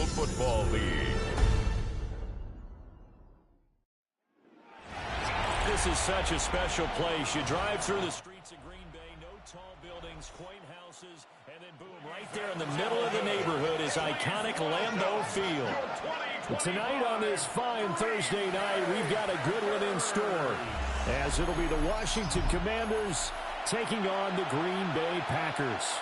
National Football League. This is such a special place. You drive through the streets of Green Bay, no tall buildings, quaint houses, and then boom, right there in the middle of the neighborhood is iconic Lambeau Field. But tonight on this fine Thursday night, we've got a good one in store, as it'll be the Washington Commanders taking on the Green Bay Packers.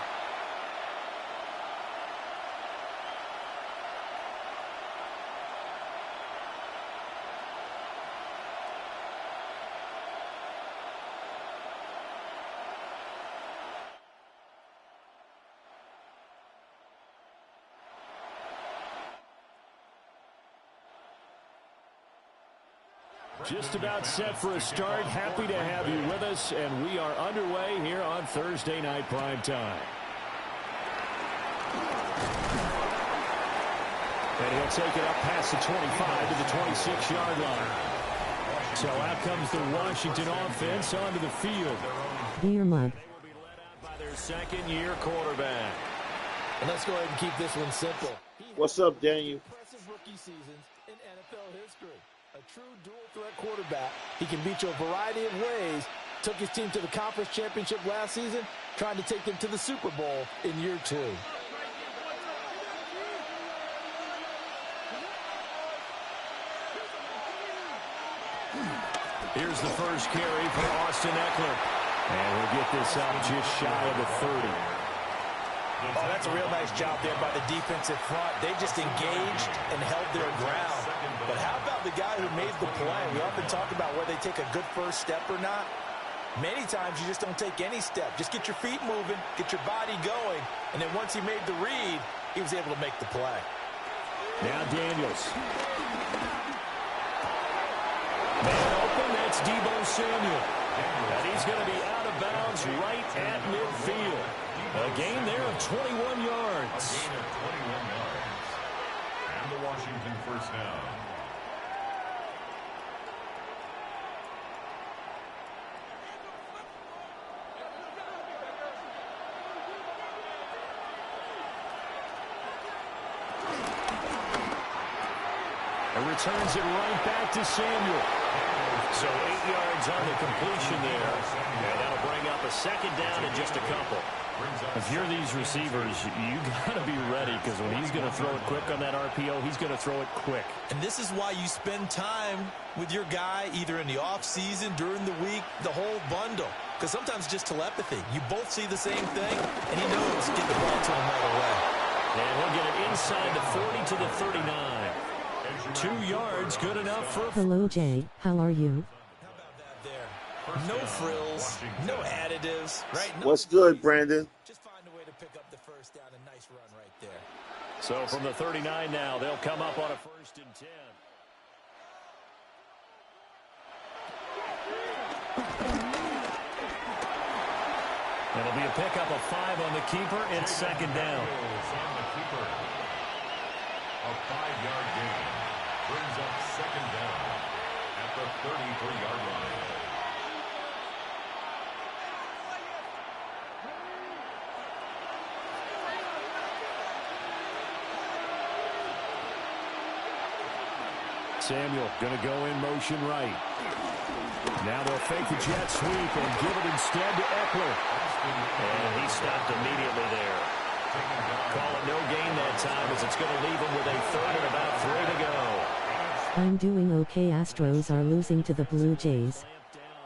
Just about set for a start. Happy to have you with us, and we are underway here on Thursday Night Prime Time. And he'll take it up past the 25 to the 26-yard line. So out comes the Washington offense onto the field. Beer mug. They will be led out by their second-year quarterback. And let's go ahead and keep this one simple. What's up, Daniel? Impressive rookie seasons in NFL history. A true dual-threat quarterback. He can beat you a variety of ways. Took his team to the conference championship last season, trying to take them to the Super Bowl in year 2. Here's the first carry for Austin Eckler. And we'll get this up just shy of the 30. Oh, that's a real nice job there by the defensive front. They just engaged and held their ground. But how about the guy who made the play? We often talk about whether they take a good first step or not. Many times you just don't take any step. Just get your feet moving, get your body going, and then once he made the read, he was able to make the play. Now Daniels. Man open, that's Deebo Samuel. And he's going to be out of bounds right at midfield. A gain there of 21 yards. And the Washington first down. And returns it right back to Samuel. So 8 yards on the completion there. And that'll bring up a second down in just a couple. If you're these receivers, you got to be ready, because when he's going to throw it quick on that RPO, he's going to throw it quick. And this is why you spend time with your guy either in the offseason, during the week, the whole bundle. Because sometimes it's just telepathy. You both see the same thing, and he knows get the ball to him right away. And he'll get it inside the 40 to the 39. 2 yards, good enough for... Hello, Jay. How are you? How about that there? No frills, no additives, right? No, What's good, Brandon? just find a way to pick up the first down. A nice run right there. So from the 39 now, they'll come up on a 1st and 10. It'll be a pickup of 5 on the keeper. It's second down. A 5-yard gain brings up second down at the 33-yard line. Samuel going to go in motion right. Now they'll fake the jet sweep and give it instead to Eckler. And he stopped immediately there. Call it no gain that time, as it's going to leave him with a 3rd and about 3 to go. I'm doing okay. Astros are losing to the Blue Jays.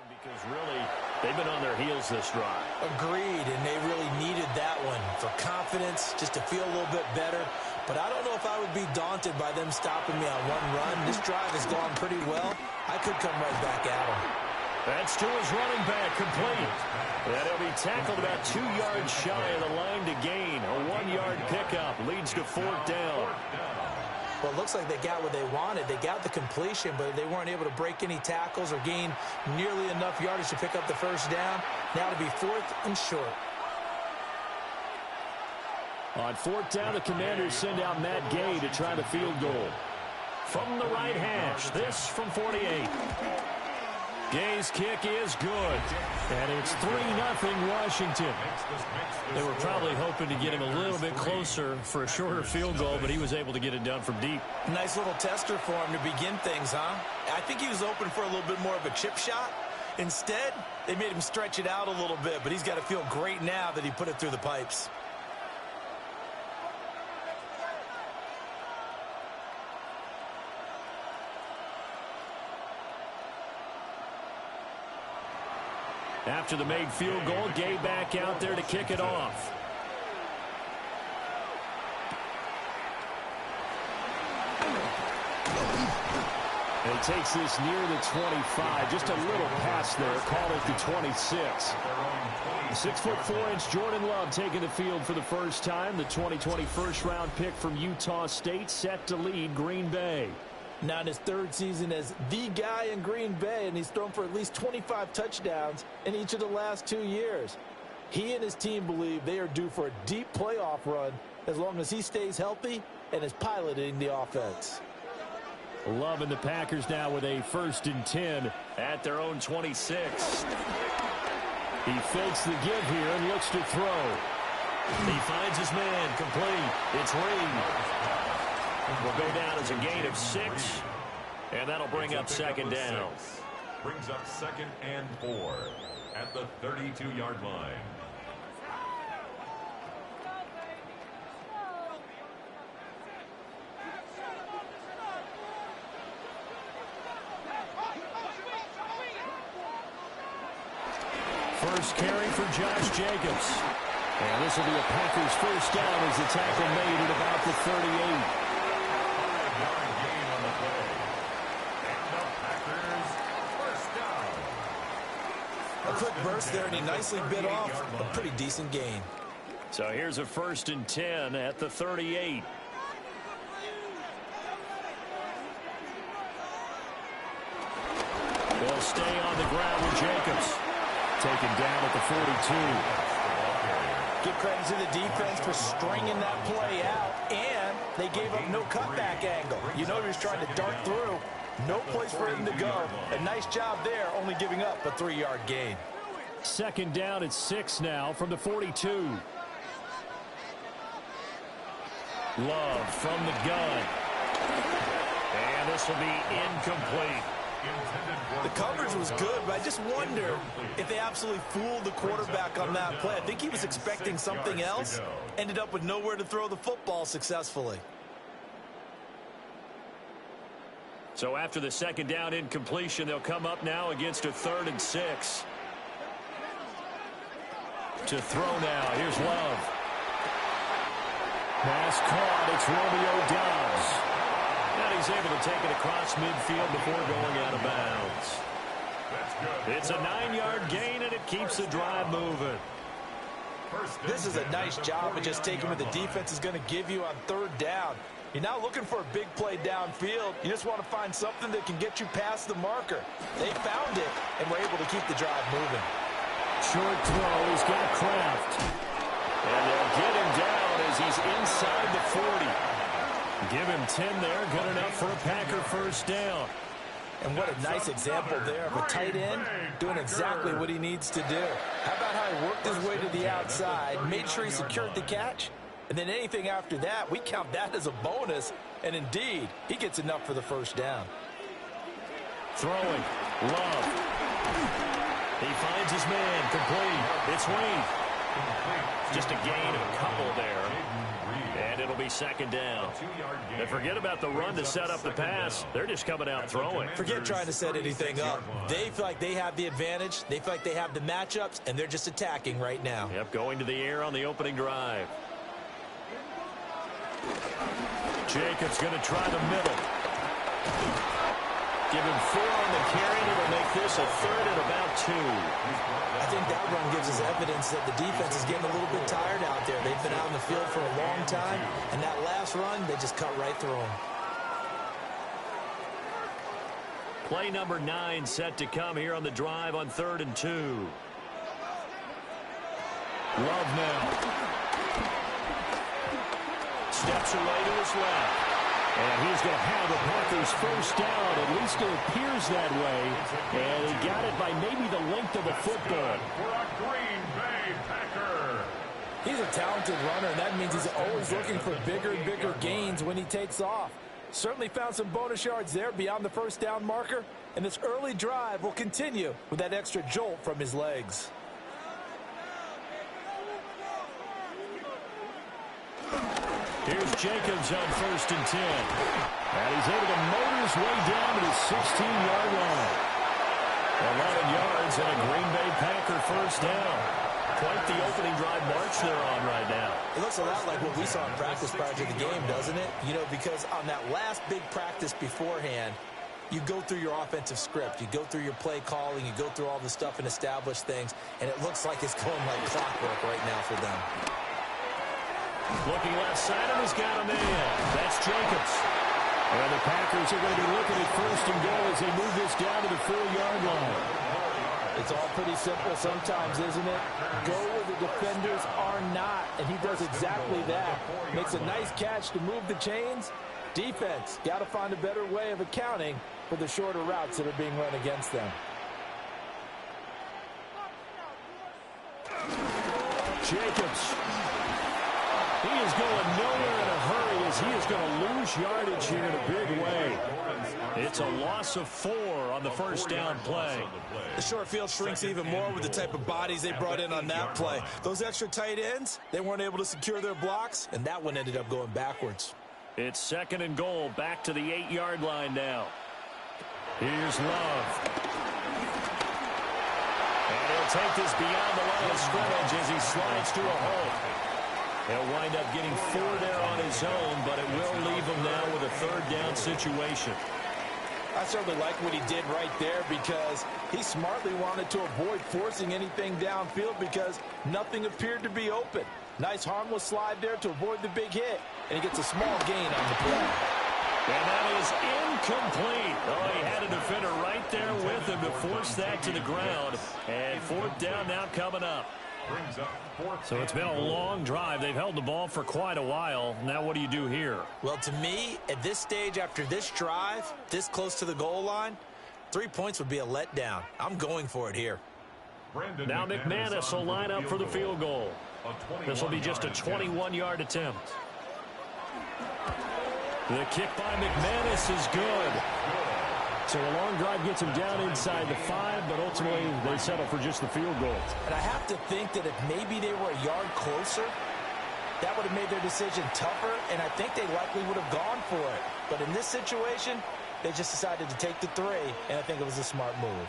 Because really, they've been on their heels this drive. Agreed, and they really needed that one for confidence, just to feel a little bit better. But I don't know if I would be daunted by them stopping me on one run. This drive has gone pretty well. I could come right back at them. That's to his running back, complete. And he'll be tackled about 2 yards shy of the line to gain. A 1-yard pickup leads to 4th down. Well, it looks like they got what they wanted. They got the completion, but they weren't able to break any tackles or gain nearly enough yardage to pick up the first down. Now to be 4th and short. On 4th down, the Commanders send out Matt Gay to try the field goal. From the right hash, this from 48. Gay's kick is good. And it's 3-0 Washington. They were probably hoping to get him a little bit closer for a shorter field goal, but he was able to get it done from deep. Nice little tester for him to begin things, huh? I think he was open for a little bit more of a chip shot. Instead, they made him stretch it out a little bit, but he's got to feel great now that he put it through the pipes. After the made field goal, Gay back out there to kick it off. And he takes this near the 25. Just a little pass there. Call it the 26. 6'4" Jordan Love taking the field for the first time. The 2020 first-round pick from Utah State set to lead Green Bay. Now in his third season as the guy in Green Bay, and he's thrown for at least 25 touchdowns in each of the last 2 years. He and his team believe they are due for a deep playoff run as long as he stays healthy and is piloting the offense. Love and the Packers now with a 1st and 10 at their own 26. He fakes the give here and looks to throw. He finds his man complete. It's Reed. Will go down as a gain of 6, and that'll bring up 2nd down. Brings up 2nd and 4 at the 32-yard line. First carry for Josh Jacobs. And this will be a Packers first down as the tackle made at about the 38. A quick burst there, and he nicely bit off a pretty decent gain. So here's a 1st and 10 at the 38. They'll stay on the ground with Jacobs. Taken down at the 42. Give credit to the defense for stringing that play out, and they gave up no cutback angle. You know he was trying to dart through. No place for him to go. A nice job there, only giving up a 3-yard gain. 2nd down at 6 now from the 42. Love from the gun. And this will be incomplete. The coverage was good, but I just wonder if they absolutely fooled the quarterback on that play. I think he was expecting something else. Ended up with nowhere to throw the football successfully. So after the 2nd down incompletion, they'll come up now against a 3rd and 6. To throw now. Here's Love. Pass caught. It's Romeo Doubs. And he's able to take it across midfield before going out of bounds. It's a 9-yard gain, and it keeps the drive moving. This is a nice job of just taking what the defense is going to give you on 3rd down. You're not looking for a big play downfield. You just want to find something that can get you past the marker. They found it, and were able to keep the drive moving. Short throw. He's got Kraft. And they'll get him down as he's inside the 40. Give him 10 there. Good enough for a Packer first down. And what a nice example there of a tight end doing exactly what he needs to do. How about how he worked his way to the outside, made sure he secured the catch, and then anything after that, we count that as a bonus. And indeed, he gets enough for the first down. Throwing. Love. He finds his man. Complete. It's Reed. Just a gain of a couple there. And it'll be 2nd down. And forget about the run to set up the pass. They're just coming out throwing. Forget trying to set anything up. They feel like they have the advantage. They feel like they have the matchups, and they're just attacking right now. Yep, going to the air on the opening drive. Jacobs going to try the middle. Give him 4 on the carry, and it'll make this a 3rd and about 2. I think that run gives us evidence that the defense is getting a little bit tired out there. They've been out in the field for a long time, and that last run, they just cut right through them. Play number 9 set to come here on the drive on 3rd and 2. Love now. Steps away to his left. And he's going to have the Packers first down. At least it appears that way. And he got it by maybe the length of a football. For a Green Bay Packer. He's a talented runner, and that means he's always looking for bigger and bigger gains when he takes off. Certainly found some bonus yards there beyond the first down marker. And this early drive will continue with that extra jolt from his legs. Here's Jacobs on 1st and 10. And he's able to motor his way down to the 16-yard line. 11 yards and a Green Bay Packer first down. Quite the opening drive march they're on right now. It looks a lot like what we saw in practice prior to the game, doesn't it? You know, because on that last big practice beforehand, you go through your offensive script. You go through your play calling. You go through all the stuff and establish things. And it looks like it's going like clockwork right now for them. Looking left side of his got him in. That's Jacobs. And the Packers are going to be looking at 1st and goal as they move this down to the 4-yard line. It's all pretty simple sometimes, isn't it? Go where the defenders are not, and he does exactly that. Makes a nice catch to move the chains. Defense, got to find a better way of accounting for the shorter routes that are being run against them. Jacobs. He is going nowhere in a hurry as he is going to lose yardage here in a big way. It's a loss of 4 on the first down play. The short field shrinks even more with the type of bodies they brought in on that play. Those extra tight ends, they weren't able to secure their blocks, and that one ended up going backwards. It's 2nd and goal, back to the 8-yard line now. Here's Love. And he'll take this beyond the line of scrimmage as he slides to a hole. He'll wind up getting 4 there on his own, but it will leave him now with a 3rd down situation. I certainly like what he did right there because he smartly wanted to avoid forcing anything downfield because nothing appeared to be open. Nice harmless slide there to avoid the big hit, and he gets a small gain on the play. And that is incomplete. Oh, he had a defender right there with him to force that to the ground. And 4th down now coming up. So it's been a long drive. They've held the ball for quite a while. Now what do you do here? Well, to me, at this stage after this drive, this close to the goal line, 3 points would be a letdown. I'm going for it here. Now McManus will line up for the field goal. This will be just a 21-yard attempt. The kick by McManus is good. So a long drive gets him down inside the 5, but ultimately they settle for just the field goal. And I have to think that if maybe they were a yard closer, that would have made their decision tougher, and I think they likely would have gone for it. But in this situation, they just decided to take the 3, and I think it was a smart move.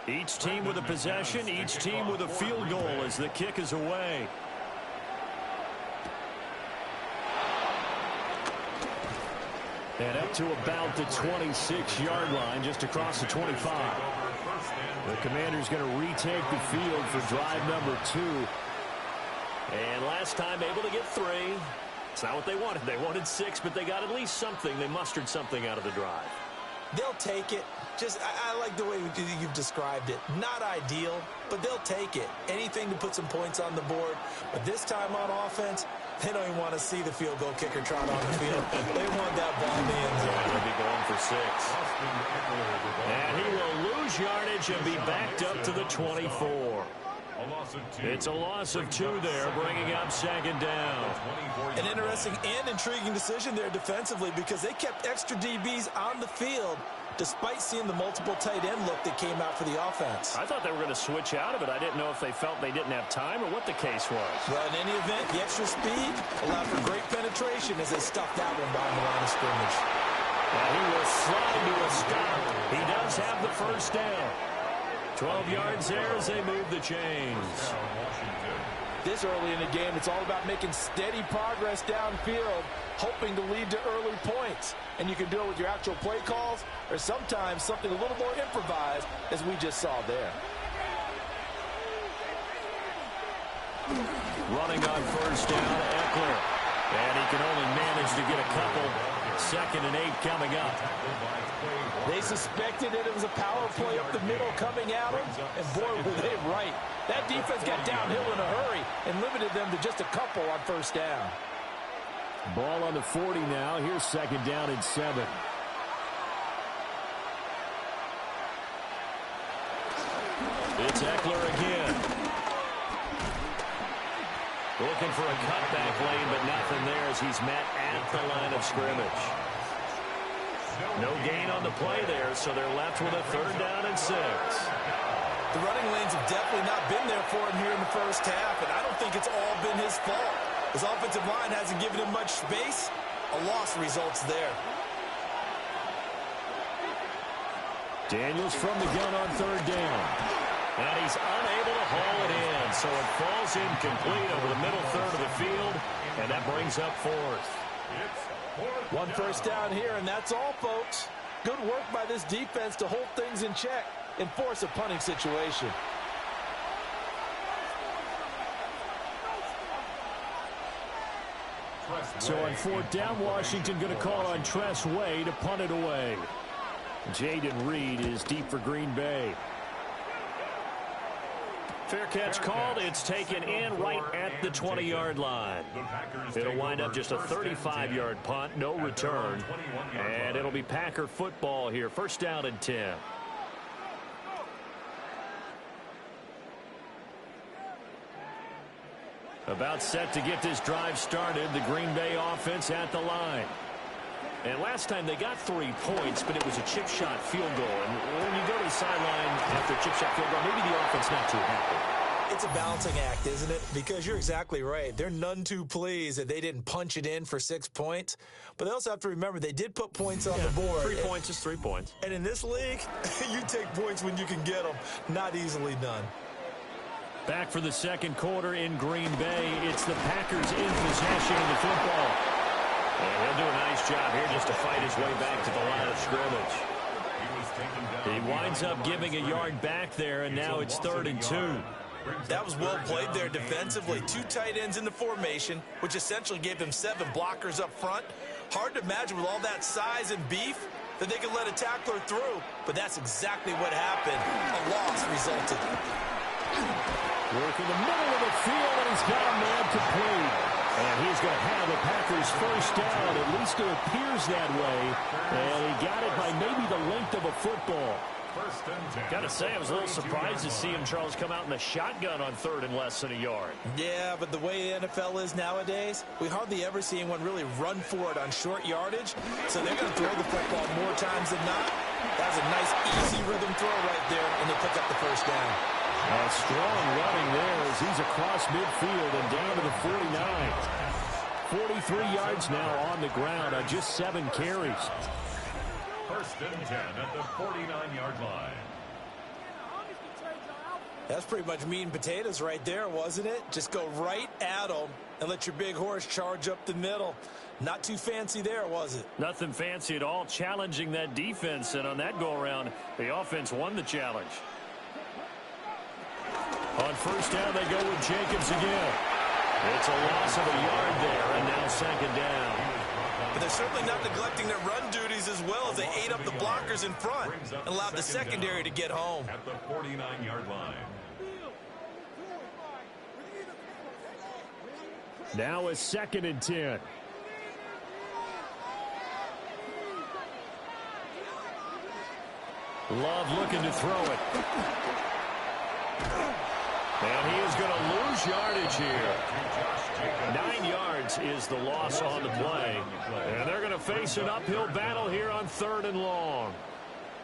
Each team with a possession, each team with a field goal as the kick is away. And up to about the 26-yard line, just across the 25. The Commander's going to retake the field for drive number 2. And last time able to get 3. It's not what they wanted. They wanted 6, but they got at least something. They mustered something out of the drive. They'll take it. I like the way you've described it. Not ideal, but they'll take it. Anything to put some points on the board. But this time on offense, they don't even want to see the field goal kicker trot on the field. They want that ball in the end zone. They'll be going for 6. And he will lose yardage and be backed up to the 24. It's a loss of 2 there, bringing up 2nd down. An interesting and intriguing decision there defensively because they kept extra DBs on the field despite seeing the multiple tight end look that came out for the offense. I thought they were going to switch out of it. I didn't know if they felt they didn't have time or what the case was. Well, in any event, the extra speed allowed for great penetration as they stuffed that one behind the line of scrimmage. Well, he will slide to a stop. He does have the first down. 12 yards there as they move the chains. This early in the game, it's all about making steady progress downfield, hoping to lead to early points. And you can do it with your actual play calls or sometimes something a little more improvised, as we just saw there. Running on first down, Eckler. And he can only manage to get a couple. 2nd and 8 coming up. They suspected it was a power play up the middle coming at them, and boy, were they right. That defense got downhill in a hurry and limited them to just a couple on first down. Ball on the 40 now. Here's 2nd down and 7. It's Eckler again. Looking for a cutback lane, but nothing there as he's met at the line of scrimmage. No gain on the play there, so they're left with a 3rd down and 6. The running lanes have definitely not been there for him here in the first half, and I don't think it's all been his fault. His offensive line hasn't given him much space. A loss results there. Daniels from the gun on 3rd down. And he's unable to haul it in, so it falls incomplete over the middle third of the field, and that brings up 4th. One first down here, and that's all, folks. Good work by this defense to hold things in check and force a punting situation. So on 4th down, Washington going to call on Tress Way to punt it away. Jaden Reed is deep for Green Bay. Fair catch called. It's taken in right at the 20-yard line. It'll wind up just a 35-yard punt, no return. And it'll be Packer football here. 1st down and 10. About set to get this drive started. The Green Bay offense at the line. And last time they got 3 points, but it was a chip shot field goal. And when you go to the sideline after a chip shot field goal, maybe the offense not too happy. It's a balancing act, isn't it? Because you're exactly right. They're none too pleased that they didn't punch it in for 6 points. But they also have to remember they did put points on the board. 3 points is 3 points. And in this league, you take points when you can get them. Not easily done. Back for the 2nd quarter in Green Bay. It's the Packers in possession of the football. And he'll do a nice job here just to fight his way back to the line of scrimmage. He winds up giving a yard back there, and now it's 3rd and 2. That was well played there defensively. 2 tight ends in the formation, which essentially gave them 7 blockers up front. Hard to imagine with all that size and beef that they could let a tackler through, but that's exactly what happened. A loss resulted. Work in the middle of the field, and he's got a man complete. And he's going to have the Packers 1st down. At least it appears that way. And he got it by maybe the length of a football. Got to say, I was a little surprised to see him, Charles, come out in the shotgun on 3rd and less than a yard. Yeah, but the way the NFL is nowadays, we hardly ever see anyone really run for it on short yardage. So they're going to throw the football more times than not. That was a nice, easy rhythm throw right there, and they pick up the 1st down. A strong running there as he's across midfield and down to the 49. 43 yards now on the ground on just 7 carries. 1st and 10 at the 49-yard line. That's pretty much meat and potatoes right there, wasn't it? Just go right at them and let your big horse charge up the middle. Not too fancy there, was it? Nothing fancy at all, challenging that defense. And on that go-around, the offense won the challenge. On 1st down, they go with Jacobs again. It's a loss of a yard there, and now 2nd down. But they're certainly not neglecting their run duties as well as they ate up the blockers in front and allowed the secondary to get home. At the 49-yard line. Now a 2nd and 10. Love looking to throw it. And he is going to lose yardage here. 9 yards is the loss on the play. And they're going to face an uphill battle here on 3rd and long.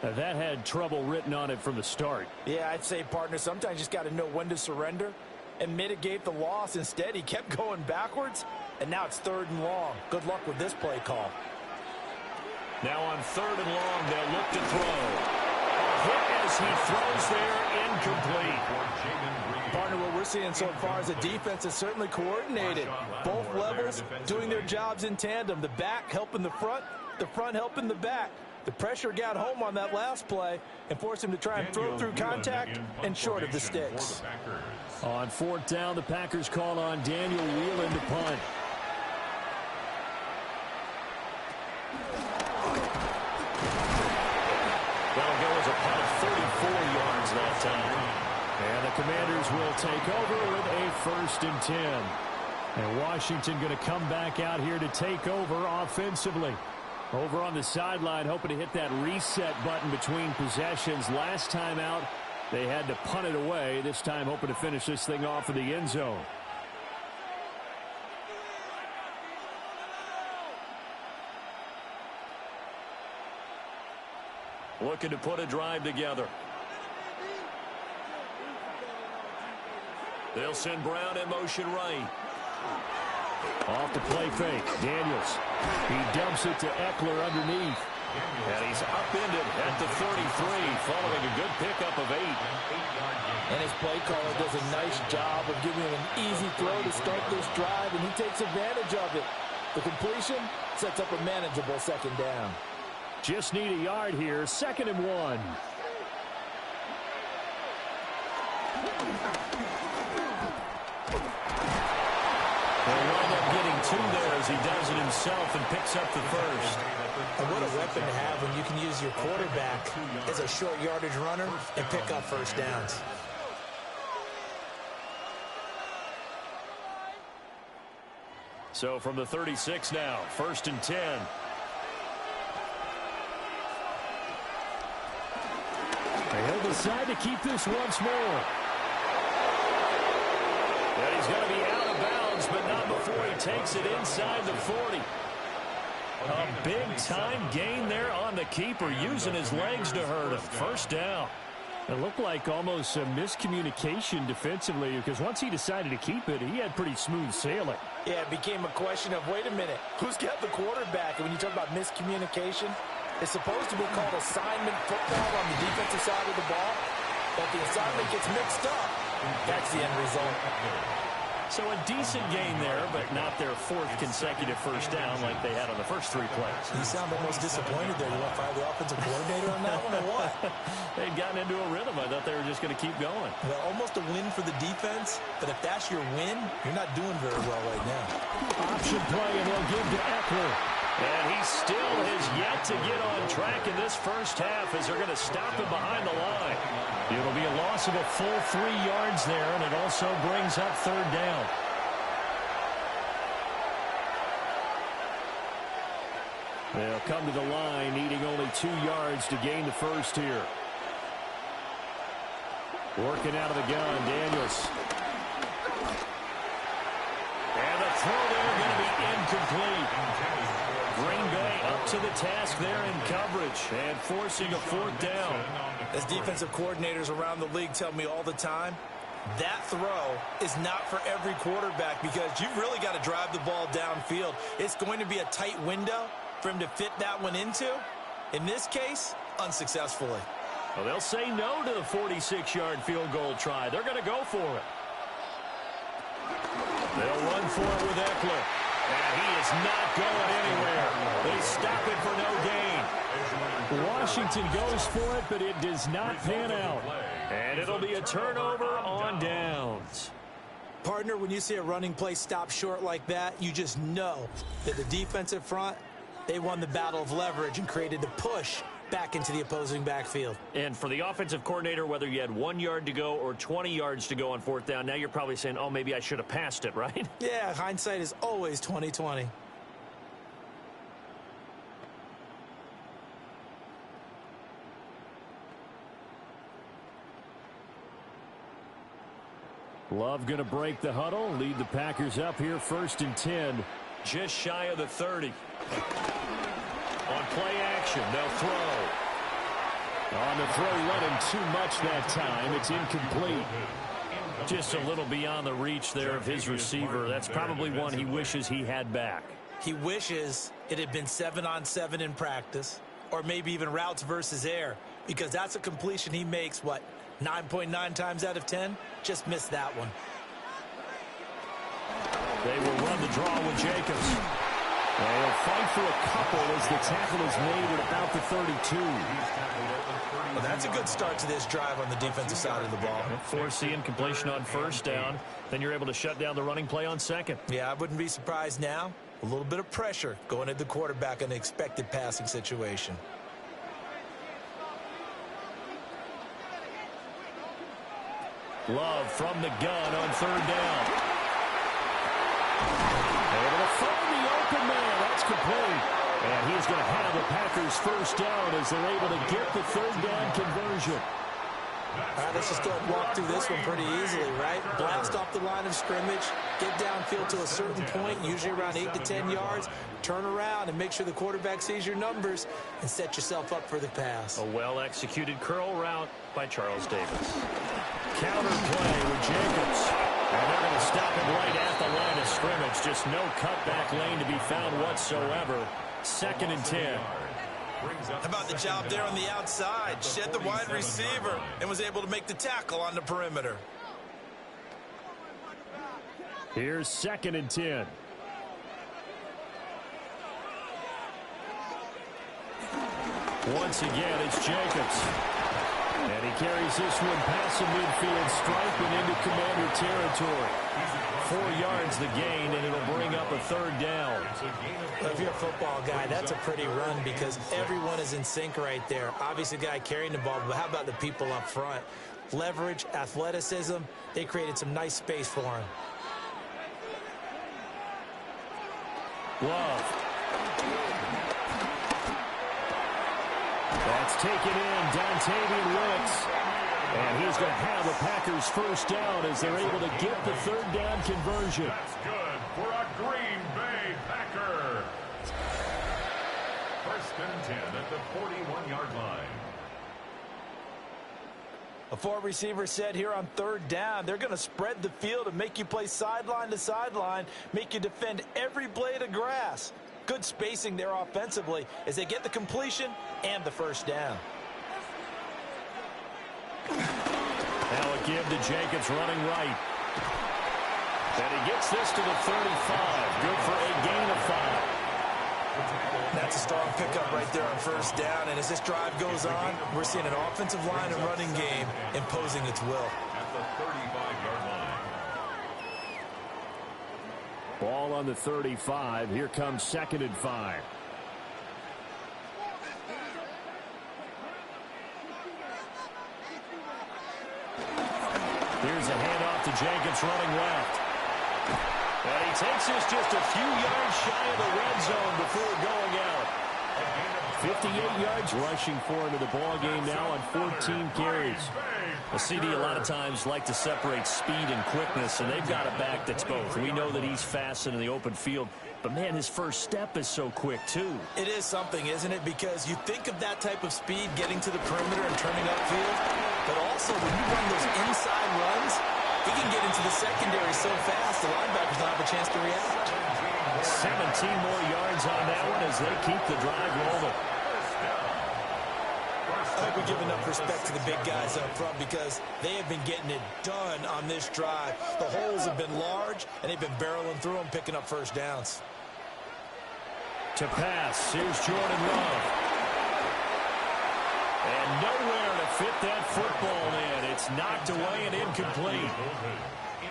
That had trouble written on it from the start. Yeah, I'd say, partner, sometimes you just got to know when to surrender and mitigate the loss. Instead, he kept going backwards, and now it's 3rd and long. Good luck with this play call. Now on 3rd and long, they'll look to throw. Hit as he throws there, incomplete. Partner, what we're seeing so far is the defense is certainly coordinated. Both levels doing their jobs in tandem. The back helping the front helping the back. The pressure got home on that last play and forced him to try and throw through contact and short of the sticks. On 4th down, the Packers call on Daniel Whelan to punt. time. And the Commanders will take over with a 1st and 10. And Washington going to come back out here to take over offensively. Over on the sideline, hoping to hit that reset button between possessions. Last time out, they had to punt it away. This time, hoping to finish this thing off in the end zone. Looking to put a drive together. They'll send Brown in motion right. Off the play fake. Daniels. He dumps it to Eckler underneath. And he's upended at the 33, following a good pickup of 8. And his play caller does a nice job of giving him an easy throw to start this drive, and he takes advantage of it. The completion sets up a manageable 2nd down. Just need a yard here. 2nd and 1. They'll wind up getting 2 there as he does it himself and picks up the 1st. And what a weapon to have when you can use your quarterback as a short yardage runner and pick up 1st downs. So from the 36 now, 1st and 10. He'll decide to keep this once more. And he's going to be out of bounds, but not before he takes it inside the 40. A big-time gain there on the keeper, using his legs to hurt him. 1st down. It looked like almost a miscommunication defensively, because once he decided to keep it, he had pretty smooth sailing. Yeah, it became a question of, wait a minute, who's got the quarterback? And when you talk about miscommunication, it's supposed to be called assignment football on the defensive side of the ball. But the assignment gets mixed up. That's the end result. So a decent gain there, but not their 4th consecutive 1st down like they had on the first 3 plays. You sound almost disappointed there. You want to fire the offensive coordinator on that one or what? They'd gotten into a rhythm. I thought they were just going to keep going. Well, almost a win for the defense, but if that's your win, you're not doing very well right now. Option play, and they'll give to Eckler. And he still has yet to get on track in this 1st half as they're going to stop him behind the line. It'll be a loss of a full 3 yards there, and it also brings up 3rd down. They'll come to the line, needing only 2 yards to gain the 1st here. Working out of the gun, Daniels. And the throw there going to be incomplete. Green Bay up to the task there in coverage and forcing a 4th down. As defensive coordinators around the league tell me all the time, that throw is not for every quarterback because you've really got to drive the ball downfield. It's going to be a tight window for him to fit that one into. In this case, unsuccessfully. Well, they'll say no to the 46-yard field goal try. They're going to go for it. They'll run for it with Eckler. And he is not going anywhere. They stop it for no gain. Washington goes for it, but it does not pan out. And it'll be a turnover on downs. Partner, when you see a running play stop short like that, you just know that the defensive front, they won the battle of leverage and created the push back into the opposing backfield. And for the offensive coordinator, whether you had 1 yard to go or 20 yards to go on 4th down, now you're probably saying, oh, maybe I should have passed it, right? Yeah, hindsight is always 20/20. Love going to break the huddle, lead the Packers up here 1st and 10. Just shy of the 30. On play action, they'll throw. On the throw, running too much that time. It's incomplete. Just a little beyond the reach there of his receiver. That's probably one he wishes he had back. He wishes it had been 7-on-7 in practice, or maybe even routes versus air, because that's a completion he makes, 9.9 times out of 10? Just missed that one. They will run the draw with Jacobs. They'll fight for a couple as the tackle is made at about the 32. Well, that's a good start to this drive on the defensive side of the ball. Forcing completion on 1st down. Then you're able to shut down the running play on 2nd. Yeah, I wouldn't be surprised now. A little bit of pressure going at the quarterback in an expected passing situation. Love from the gun on third down. Able to find the open man. That's complete. And he's going to have the Packers first down as they're able to get the third down conversion. All right, let's just go and walk through this one pretty easily, right? Blast off the line of scrimmage, get downfield to a certain point, usually around 8 to 10 yards, turn around and make sure the quarterback sees your numbers and set yourself up for the pass. A well-executed curl route by Charles Davis. Counter play with Jacobs. And they're going to stop him right at the line of scrimmage. Just no cutback lane to be found whatsoever. 2nd and 10. How about the job there on the outside? Shed the wide receiver and was able to make the tackle on the perimeter. Here's 2nd and 10. Once again, it's Jacobs. And he carries this one past the midfield stripe and into Commander territory. 4 yards the gain, and it'll bring up a third down. Well, if you're a football guy, that's a pretty run because everyone is in sync right there. Obviously, the guy carrying the ball, but how about the people up front? Leverage, athleticism, they created some nice space for him. Love. That's taken in, Dontavian Wicks. And he's going to have the Packers first down as they're able to get the third down conversion. That's good for a Green Bay Packer. 1st and 10 at the 41-yard line. A 4 receiver set here on third down. They're going to spread the field and make you play sideline to sideline, make you defend every blade of grass. Good spacing there offensively as they get the completion and the first down. Now a give to Jacobs running right. And he gets this to the 35. Good for a gain of 5. That's a strong pickup right there on first down. And as this drive goes on, we're seeing an offensive line and running game imposing its will. At the 35-yard line. Ball on the 35. Here comes 2nd and 5. Here's a handoff to Jacobs running left. And he takes this just a few yards shy of the red zone before going out. 58 yards rushing for him in the ball game now on 14 carries. A CD a lot of times like to separate speed and quickness, and they've got a back that's both. We know that he's fast in the open field, but man, his first step is so quick too. It is something, isn't it? Because you think of that type of speed getting to the perimeter and turning upfield, but also when you run those inside runs, he can get into the secondary so fast the linebackers don't have a chance to react. 17 more yards on that one as they keep the drive rolling. I think we give enough respect to the big guys up front because they have been getting it done on this drive. The holes have been large, and they've been barreling through them, picking up first downs. To pass, here's Jordan Love. And nowhere to fit that football in. It's knocked away and incomplete.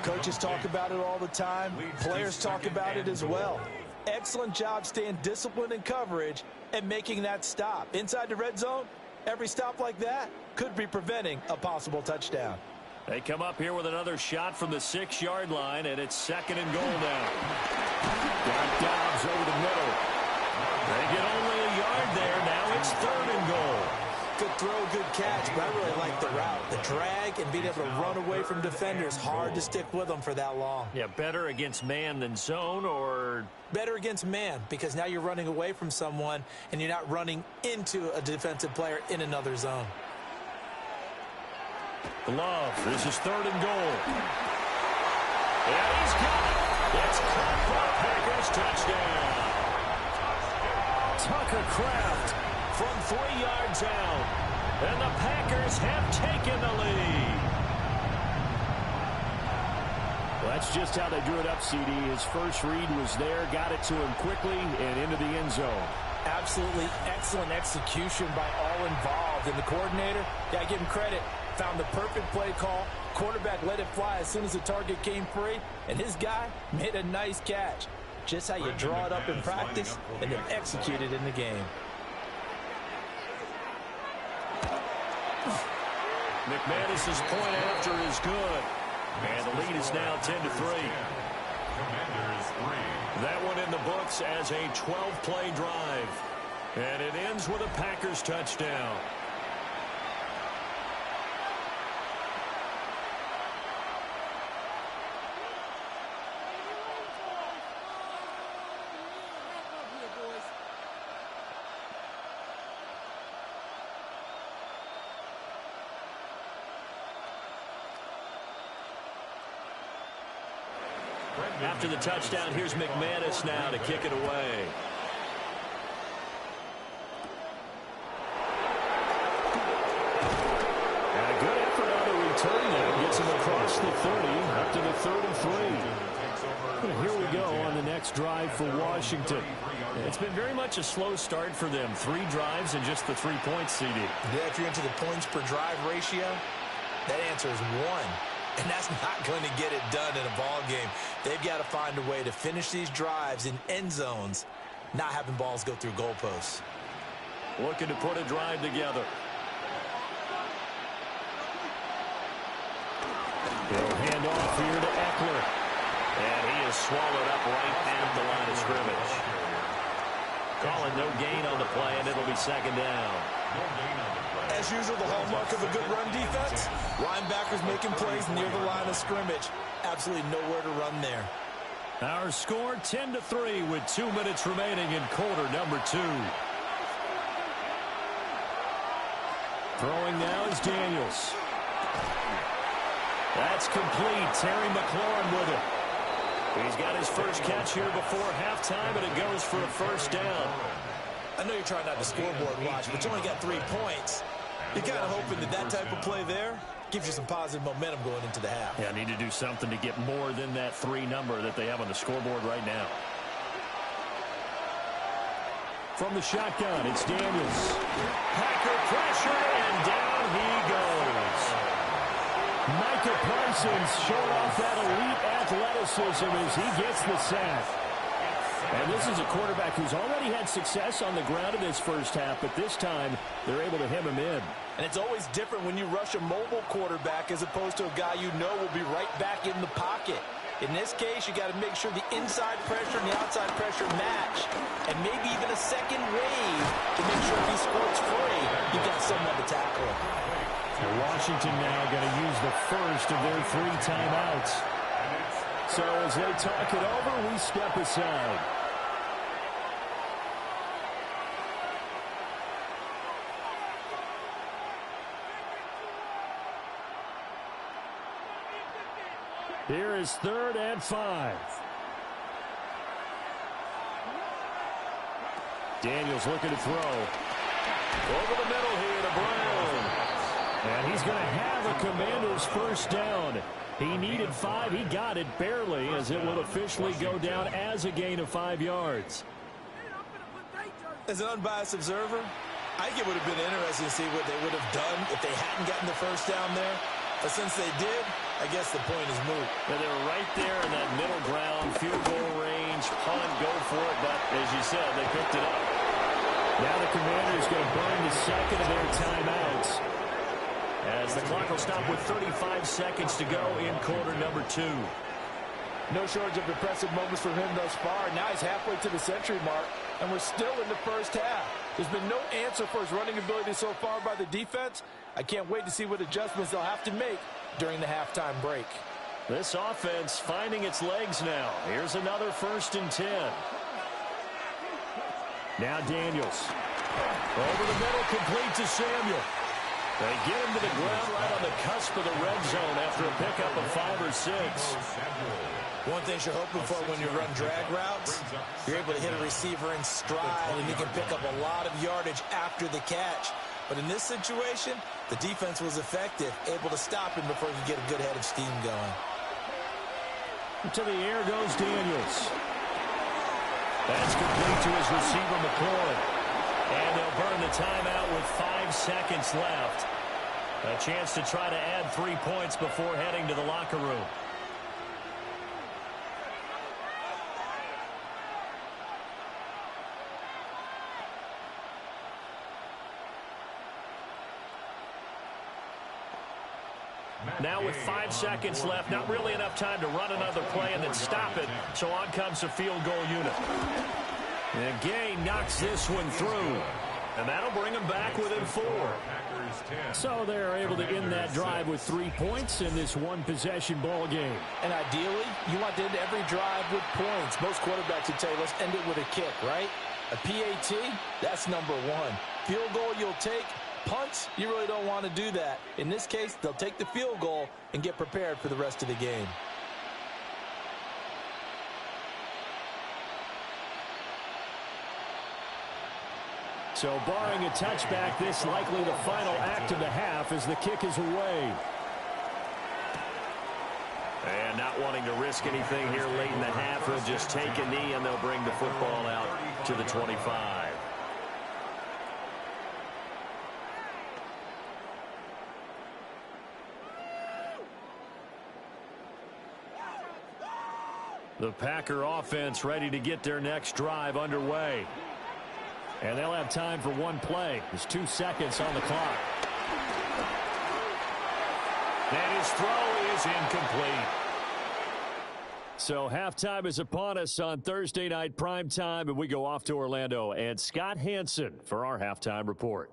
Coaches talk about it all the time. Players talk about it as well. Excellent job staying disciplined in coverage and making that stop. Inside the red zone, every stop like that could be preventing a possible touchdown. They come up here with another shot from the 6-yard line, and it's 2nd and goal now. Got Dobbs over the middle. They get only a yard there. Now it's 3rd and goal. Good throw, good catch, but I really like the route. The drag and being able to run away from defenders. Hard to stick with them for that long. Yeah, better against man than zone, or better against man because now you're running away from someone and you're not running into a defensive player in another zone. Love. This is 3rd and goal. Yeah, he's got it. It's caught for a Packers touchdown. Tucker Kraft from 3 yards out. And the Packers have taken the lead. Well, that's just how they drew it up, CD. His first read was there, got it to him quickly, and into the end zone. Absolutely excellent execution by all involved. And the coordinator, yeah, give him credit, found the perfect play call. Quarterback let it fly as soon as the target came free, and his guy made a nice catch. Just how you draw it up in practice and then execute it in the game. McManus's point after is good. And the lead is now 10-3. Commanders 3. That one in the books as a 12-play drive. And it ends with a Packers touchdown. After the touchdown, here's McManus now to kick it away. And a good effort on the return there. Gets him across the 30, up to the 33. And here we go on the next drive for Washington. It's been very much a slow start for them. 3 drives and just the 3 points, CD. Yeah, if you're into the points per drive ratio, that answer is 1. And that's not going to get it done in a ball game. They've got to find a way to finish these drives in end zones, not having balls go through goalposts. Looking to put a drive together. He'll hand off here to Eckler. And he is swallowed up right at the line of scrimmage. Calling no gain on the play, and it'll be second down. As usual, the hallmark of a good run defense, linebackers making plays near the line of scrimmage. Absolutely nowhere to run there. Our score 10-3 with 2 minutes remaining in quarter number 2. Throwing now is Daniels. That's complete. Terry McLaurin with it. He's got his first catch here before halftime, and it goes for a first down. I know you're trying not to scoreboard watch, but you only got 3 points. You're kind of hoping that that type of play there gives you some positive momentum going into the half. Yeah, I need to do something to get more than that 3 number that they have on the scoreboard right now. From the shotgun, it's Daniels. Packer pressure, and down he goes. Micah Parsons showing off that elite athleticism as he gets the sack. And this is a quarterback who's already had success on the ground in this first half, but this time they're able to hem him in. And it's always different when you rush a mobile quarterback as opposed to a guy you know will be right back in the pocket. In this case, you got to make sure the inside pressure and the outside pressure match, and maybe even a second wave to make sure if he squirts free, you've got someone to tackle him. And Washington now going to use the first of their 3 timeouts. So as they talk it over, we step aside. Here is 3rd and 5. Daniels looking to throw. Over the middle here to Brown. And he's going to have a Commander's first down. He needed 5. He got it barely, as it will officially go down as a gain of 5 yards. As an unbiased observer, I think it would have been interesting to see what they would have done if they hadn't gotten the first down there. But since they did, I guess the point is moot. Yeah, they were right there in that middle ground, field goal range, punt, go for it. But as you said, they picked it up. Now the Commanders going to burn the second of their timeouts, as the clock will stop with 35 seconds to go in quarter number 2. No shortage of impressive moments for him thus far. Now he's halfway to the century mark, and we're still in the first half. There's been no answer for his running ability so far by the defense. I can't wait to see what adjustments they'll have to make during the halftime break. This offense finding its legs now. Here's another 1st and 10. Now Daniels. Over the middle, complete to Samuel. They get him to the ground right on the cusp of the red zone after a pickup of 5 or 6. One thing you're hoping for when you run drag routes, you're able to hit a receiver in stride, and he can pick up a lot of yardage after the catch. But in this situation, the defense was effective, able to stop him before he could get a good head of steam going. To the air goes Daniels. That's complete to his receiver, McLaurin. And they'll burn the timeout with 5 seconds left. A chance to try to add 3 points before heading to the locker room. Now with 5 seconds left, not really enough time to run another play and then stop it. So on comes the field goal unit. And Gay knocks this one through. And that'll bring them back within 4. So they're able to end that drive with 3 points in this one-possession ball game. And ideally, you want to end every drive with points. Most quarterbacks would tell you, let's end it with a kick, right? A PAT, that's number 1. Field goal you'll take. Punts, you really don't want to do that. In this case, they'll take the field goal and get prepared for the rest of the game. So barring a touchback, this likely the final act of the half as the kick is away. And not wanting to risk anything here late in the half, he'll just take a knee and they'll bring the football out to the 25. The Packer offense ready to get their next drive underway. And they'll have time for one play. There's 2 seconds on the clock. And his throw is incomplete. So halftime is upon us on Thursday night primetime, and we go off to Orlando. And Scott Hansen for our halftime report.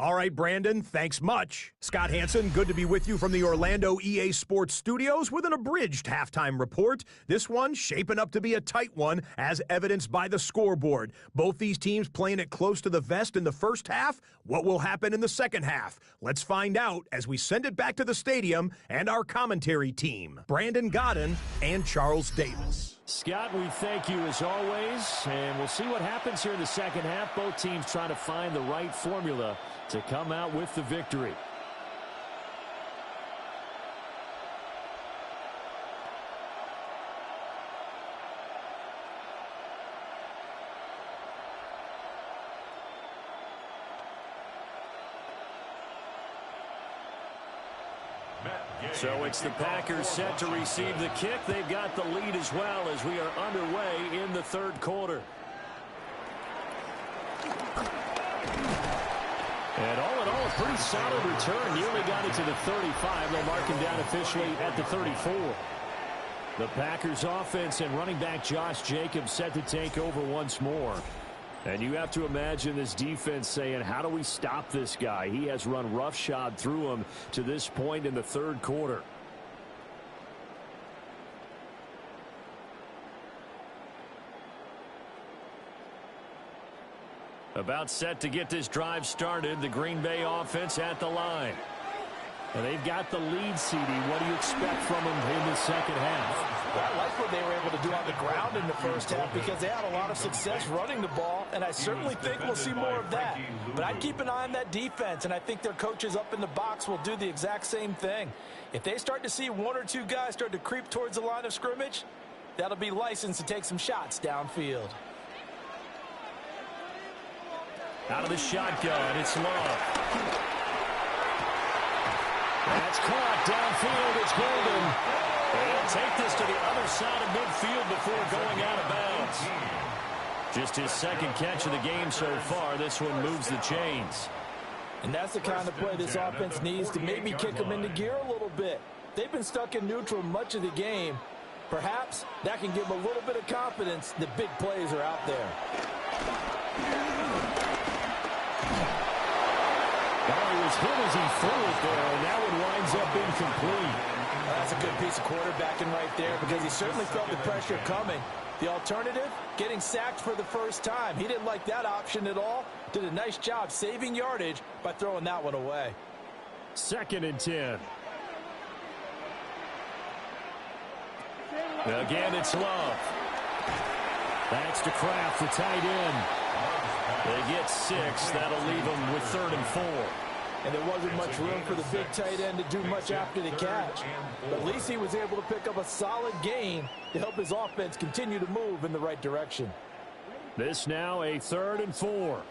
All right, Brandon, thanks much. Scott Hansen, good to be with you from the Orlando EA Sports Studios with an abridged halftime report. This one shaping up to be a tight one, as evidenced by the scoreboard. Both these teams playing it close to the vest in the first half. What will happen in the second half? Let's find out as we send it back to the stadium and our commentary team, Brandon Godden and Charles Davis. Scott, we thank you as always, and we'll see what happens here in the second half. Both teams trying to find the right formula to come out with the victory. So it's the Packers set to receive the kick. They've got the lead as well as we are underway in the third quarter. And all in all, a pretty solid return. Nearly got it to the 35. They'll mark him down officially at the 34. The Packers offense and running back Josh Jacobs set to take over once more. And you have to imagine this defense saying, how do we stop this guy? He has run roughshod through him to this point in the third quarter. About set to get this drive started. The Green Bay offense at the line. And they've got the lead, CD. What do you expect from them in the second half? Well, I like what they were able to do on the ground in the first half because they had a lot of success running the ball, and I certainly think we'll see more of that. But I'd keep an eye on that defense, and I think their coaches up in the box will do the exact same thing. If they start to see 1 or 2 guys start to creep towards the line of scrimmage, that'll be licensed to take some shots downfield. Out of the shotgun, it's Love. That's caught downfield. It's Golden. He'll take this to the other side of midfield before going out of bounds. Just his second catch of the game so far. This one moves the chains. And that's the kind of play this offense needs to maybe kick them into gear a little bit. They've been stuck in neutral much of the game. Perhaps that can give them a little bit of confidence that big plays are out there. He was hit as he threw it there, and that one winds up incomplete. That's a good piece of quarterbacking right there because he certainly felt the pressure coming. The alternative, getting sacked for the first time. He didn't like that option at all. Did a nice job saving yardage by throwing that one away. 2nd and 10. Again, it's Love. That's to Kraft, the tight end. They get 6. That'll leave them with 3rd and 4. And there wasn't much room for the big tight end to do much after the catch. But at least he was able to pick up a solid gain to help his offense continue to move in the right direction. This now a 3rd and 4.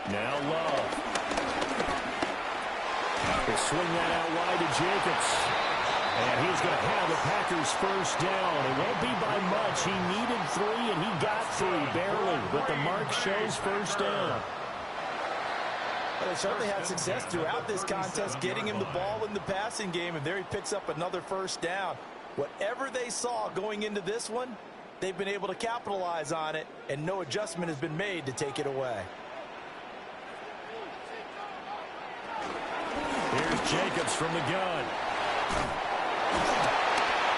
Now Love. They swing that out wide to Jacobs. And he's going to have the Packers first down. It won't be by much. He needed 3, and he got 3, barely. But the mark shows first down. Well, they certainly had success throughout this contest, getting him the ball in the passing game, and there he picks up another first down. Whatever they saw going into this one, they've been able to capitalize on it, and no adjustment has been made to take it away. Here's Jacobs from the gun.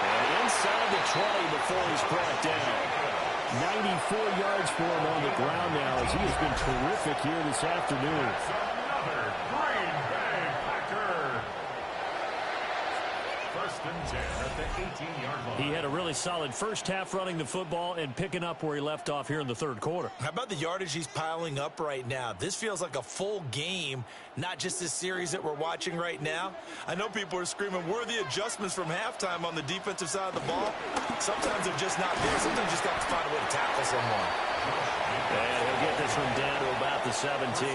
And inside the 20 before he's brought down. 94 yards for him on the ground now as he has been terrific here this afternoon. Another Green Bay Packer. First and 10 at the 18-yard line. He had a really solid first half running the football and picking up where he left off here in the third quarter. How about the yardage he's piling up right now? This feels like a full game, not just this series that we're watching right now. I know people are screaming, where are the adjustments from halftime on the defensive side of the ball? Sometimes they're just not there. Sometimes you just have to find a way to tackle someone. And he'll get this one down to about the 17.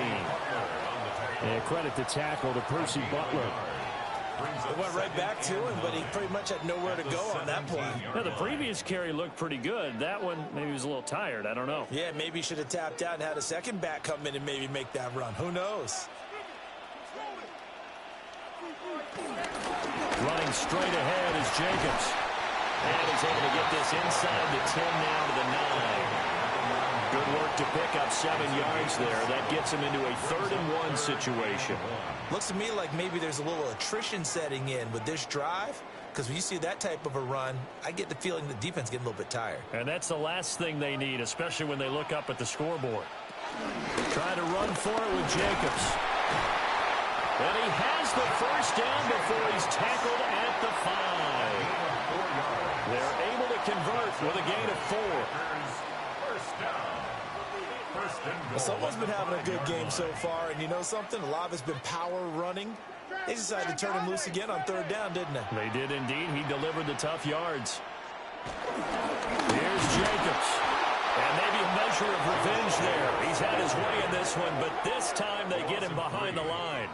And credit the tackle to Percy Butler. It went right back to him, but he pretty much had nowhere to go on that play. Now, the previous carry looked pretty good. That one, maybe he was a little tired. I don't know. Yeah, maybe he should have tapped out and had a second back come in and maybe make that run. Who knows? Running straight ahead is Jacobs. And he's able to get this inside the 10 now to the 9. Good work to pick up 7 yards there. That gets him into a 3rd and 1 situation. Looks to me like maybe there's a little attrition setting in with this drive, because when you see that type of a run, I get the feeling the defense getting a little bit tired. And that's the last thing they need, especially when they look up at the scoreboard. Trying to run for it with Jacobs. And he has the first down before he's tackled at the 5. They're able to convert with a gain of 4. First down. Someone's been having a good game so far, and you know something? A lot of it's been power running. They decided to turn him loose again on 3rd down, didn't they? They did indeed. He delivered the tough yards. Here's Jacobs. And maybe a measure of revenge there. He's had his way in this one, but this time they get him behind the line.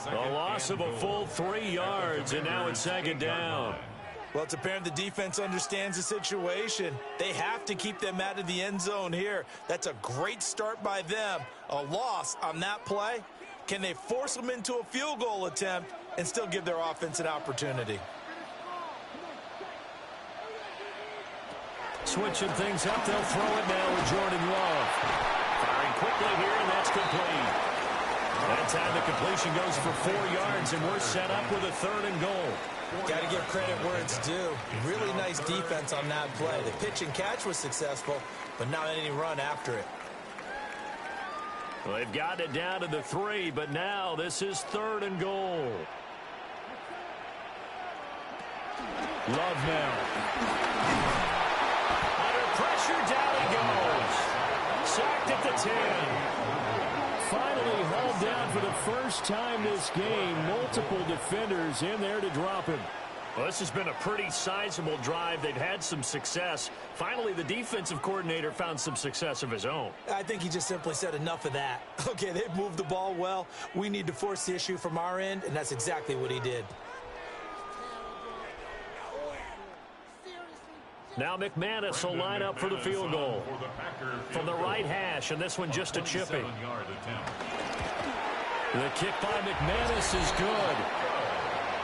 A loss of a full 3 yards, and now it's 2nd down. Well, it's apparent the defense understands the situation. They have to keep them out of the end zone here. That's a great start by them. A loss on that play. Can they force them into a field goal attempt and still give their offense an opportunity? Switching things up, they'll throw it now with Jordan Love. Firing quickly here, and that's complete. That time the completion goes for 4 yards, and we're set up with a 3rd and goal. Got to give credit where it's due. Really nice defense on that play. The pitch and catch was successful, but not any run after it. Well, they've gotten it down to the 3, but now this is 3rd and goal. Love now. Under pressure, down he goes. Sacked at the 10. Finally hauled down for the first time this game. Multiple defenders in there to drop him. Well, this has been a pretty sizable drive. They've had some success. Finally, the defensive coordinator found some success of his own. I think he just simply said enough of that. Okay, they've moved the ball well. We need to force the issue from our end, and that's exactly what he did. Now McManus will line up for the field goal. From the right hash, and this one just a chippy. The kick by McManus is good.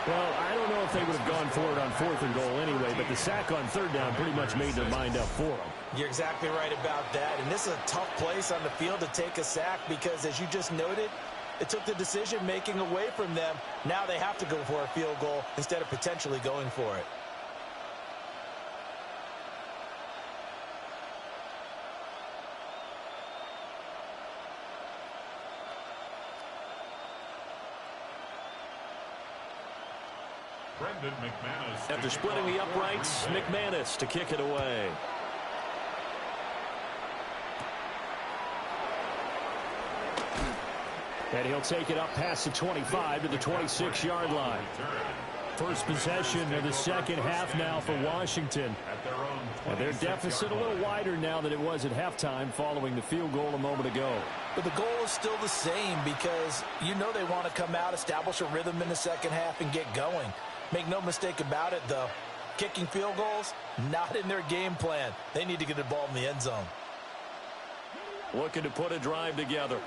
Well, I don't know if they would have gone for it on 4th and goal anyway, but the sack on 3rd down pretty much made their mind up for them. You're exactly right about that, and this is a tough place on the field to take a sack because, as you just noted, it took the decision-making away from them. Now they have to go for a field goal instead of potentially going for it. After splitting the uprights, McManus to kick it away. And he'll take it up past the 25 to the 26-yard line. First possession of the second half now for Washington. And their deficit a little wider now than it was at halftime following the field goal a moment ago. But the goal is still the same because you know they want to come out, establish a rhythm in the second half, and get going. Make no mistake about it, though. Kicking field goals, not in their game plan. They need to get the ball in the end zone. Looking to put a drive together.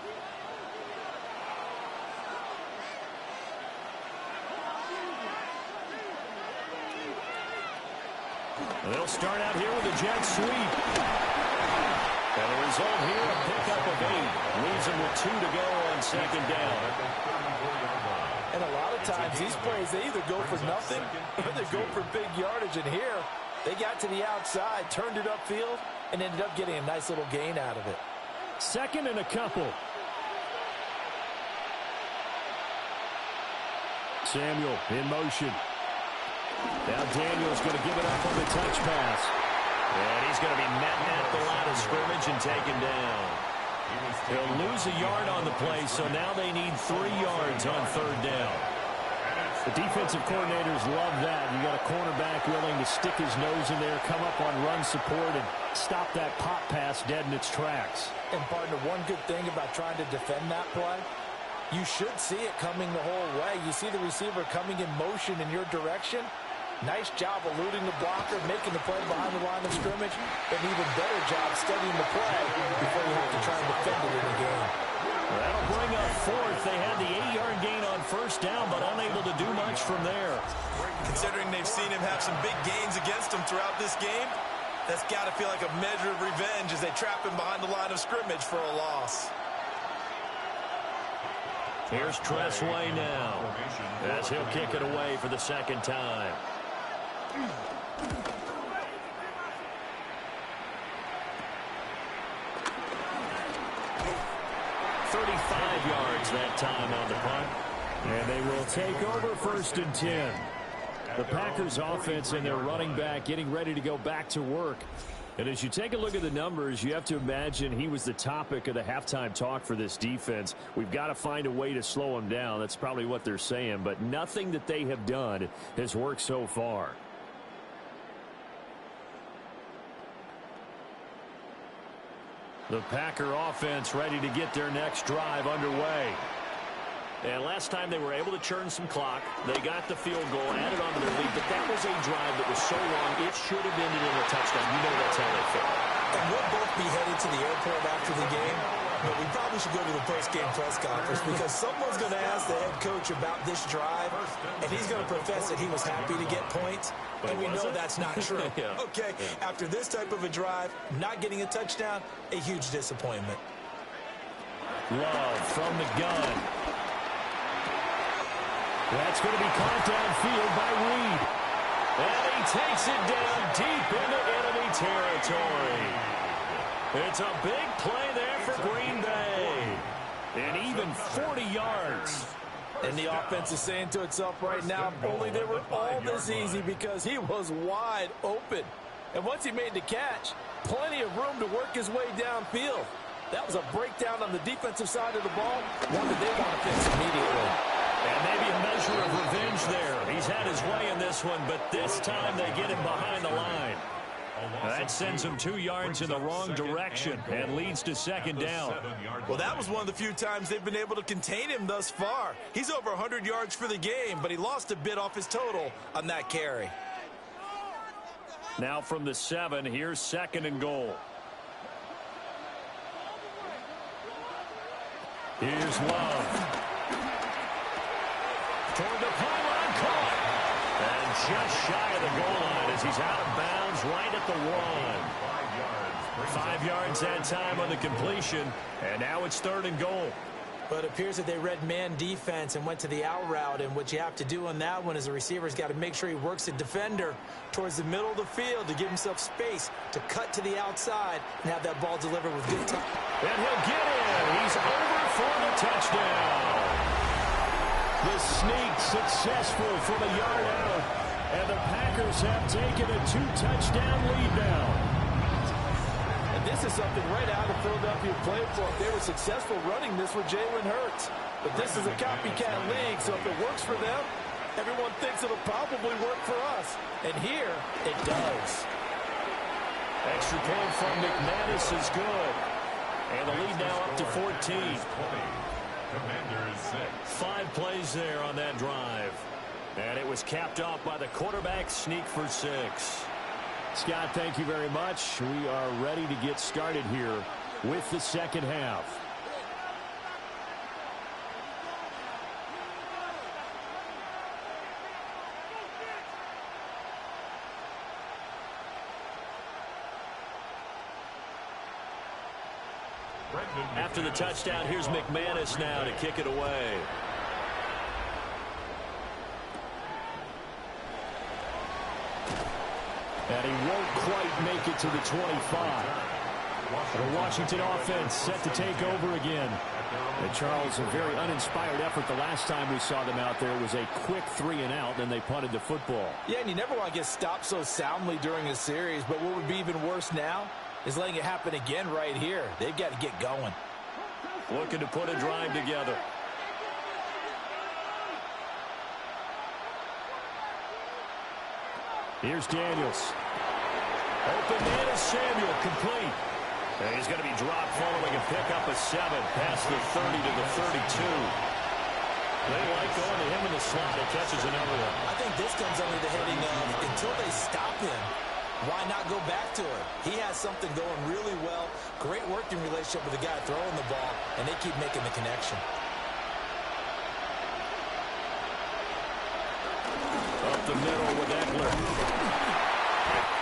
They'll start out here with a jet sweep. And the result here, a pickup of 8. Leaves them with 2 to go on second down. And a lot of times these plays, they either go for nothing or they go for big yardage. And here, they got to the outside, turned it upfield, and ended up getting a nice little gain out of it. Second and a couple. Samuel in motion. Now Daniel's going to give it up on the touch pass. And he's going to be met at the line of scrimmage and taken down. He'll lose a yard on the play, so now they need 3 yards on third down. The defensive coordinators love that. You got a cornerback willing to stick his nose in there, come up on run support, and stop that pop pass dead in its tracks. And, partner, one good thing about trying to defend that play, you should see it coming the whole way. You see the receiver coming in motion in your direction. Nice job eluding the blocker, making the play behind the line of scrimmage. An even better job studying the play before you have to try and defend it in the game. That'll bring up fourth. They had the 8-yard gain on first down, but unable to do much from there. Considering they've seen him have some big gains against them throughout this game, that's got to feel like a measure of revenge as they trap him behind the line of scrimmage for a loss. Here's Tressway now, as he'll kick it away for the second time. 35 yards that time on the punt. And they will take over first and 10. The Packers offense and their running back getting ready to go back to work. And as you take a look at the numbers, you have to imagine he was the topic of the halftime talk for this defense. We've got to find a way to slow him down. That's probably what they're saying. But nothing that they have done has worked so far. The Packer offense ready to get their next drive underway. And last time they were able to churn some clock. They got the field goal, added on to their lead. But that was a drive that was so long, it should have ended in a touchdown. You know that's how they felt. And we'll both be headed to the airport after the game. But we probably should go to the post-game press conference because someone's going to ask the head coach about this drive, and he's going to profess that he was happy to get points, and we know that's not true. Okay, after this type of a drive, not getting a touchdown, a huge disappointment. Love from the gun. That's going to be caught downfield by Reed. And he takes it down deep into enemy territory. It's a big play there for Green Bay. And even 40 yards. And the offense is saying to itself right now, only they were all this easy because he was wide open. And once he made the catch, plenty of room to work his way downfield. That was a breakdown on the defensive side of the ball, one that they want to fix immediately. And maybe a measure of revenge there. He's had his way in this one, but this time they get him behind the line. That sends him 2 yards in the wrong direction and leads to second down. Well, that was one of the few times they've been able to contain him thus far. He's over 100 yards for the game, but he lost a bit off his total on that carry. Now from the 7, here's second and goal. Here's Love. Toward the pylon, caught. And just shy of the goal line as he's out of bounds right at the 1. 5 yards that time on the completion, and now it's third and goal. But it appears that they read man defense and went to the out route, and what you have to do on that one is the receiver's got to make sure he works the defender towards the middle of the field to give himself space to cut to the outside and have that ball delivered with good time. And he'll get in. He's over for the touchdown. The sneak successful from a yard out, and the Packers have taken a 2-touchdown lead now. And this is something right out of Philadelphia playbook. They were successful running this with Jalen Hurts. But this is a copycat league, so if it works for them, everyone thinks it'll probably work for us. And here, it does. Extra point from McManus is good. And the lead now up to 14. Commanders 6. 5 plays there on that drive. And it was capped off by the quarterback sneak for 6. Scott, thank you very much. We are ready to get started here with the second half. After the touchdown, here's McManus now to kick it away. And he won't quite make it to the 25. The Washington offense set to take over again. And Charles, a very uninspired effort the last time we saw them out there. It was a quick 3-and-out, and they punted the football. Yeah, and you never want to get stopped so soundly during a series, but what would be even worse now is letting it happen again right here. They've got to get going. Looking to put a drive together. Here's Daniels. Open man is Samuel, complete. And he's going to be dropped following a pickup of 7 past the 30 to the 32. They like going to him in the slot. He catches another one. I think this comes under the heading of until they stop him, why not go back to it? He has something going really well. Great working relationship with the guy throwing the ball, and they keep making the connection. Up the middle with Eckler.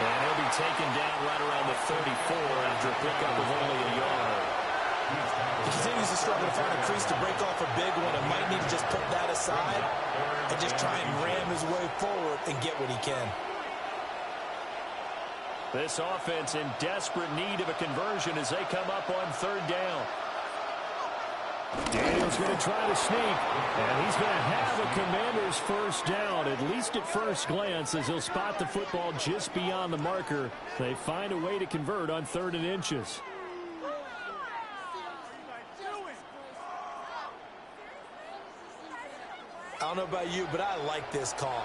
And he'll be taken down right around the 34 after a pickup of only a yard. He continues to struggle to find a crease to break off a big one and might need to just put that aside and just try and ram his way forward and get what he can. This offense in desperate need of a conversion as they come up on 3rd down. Daniels going to try to sneak, and he's going to have a Commander's first down, at least at first glance, as he'll spot the football just beyond the marker. They find a way to convert on 3rd and inches. I don't know about you, but I like this call.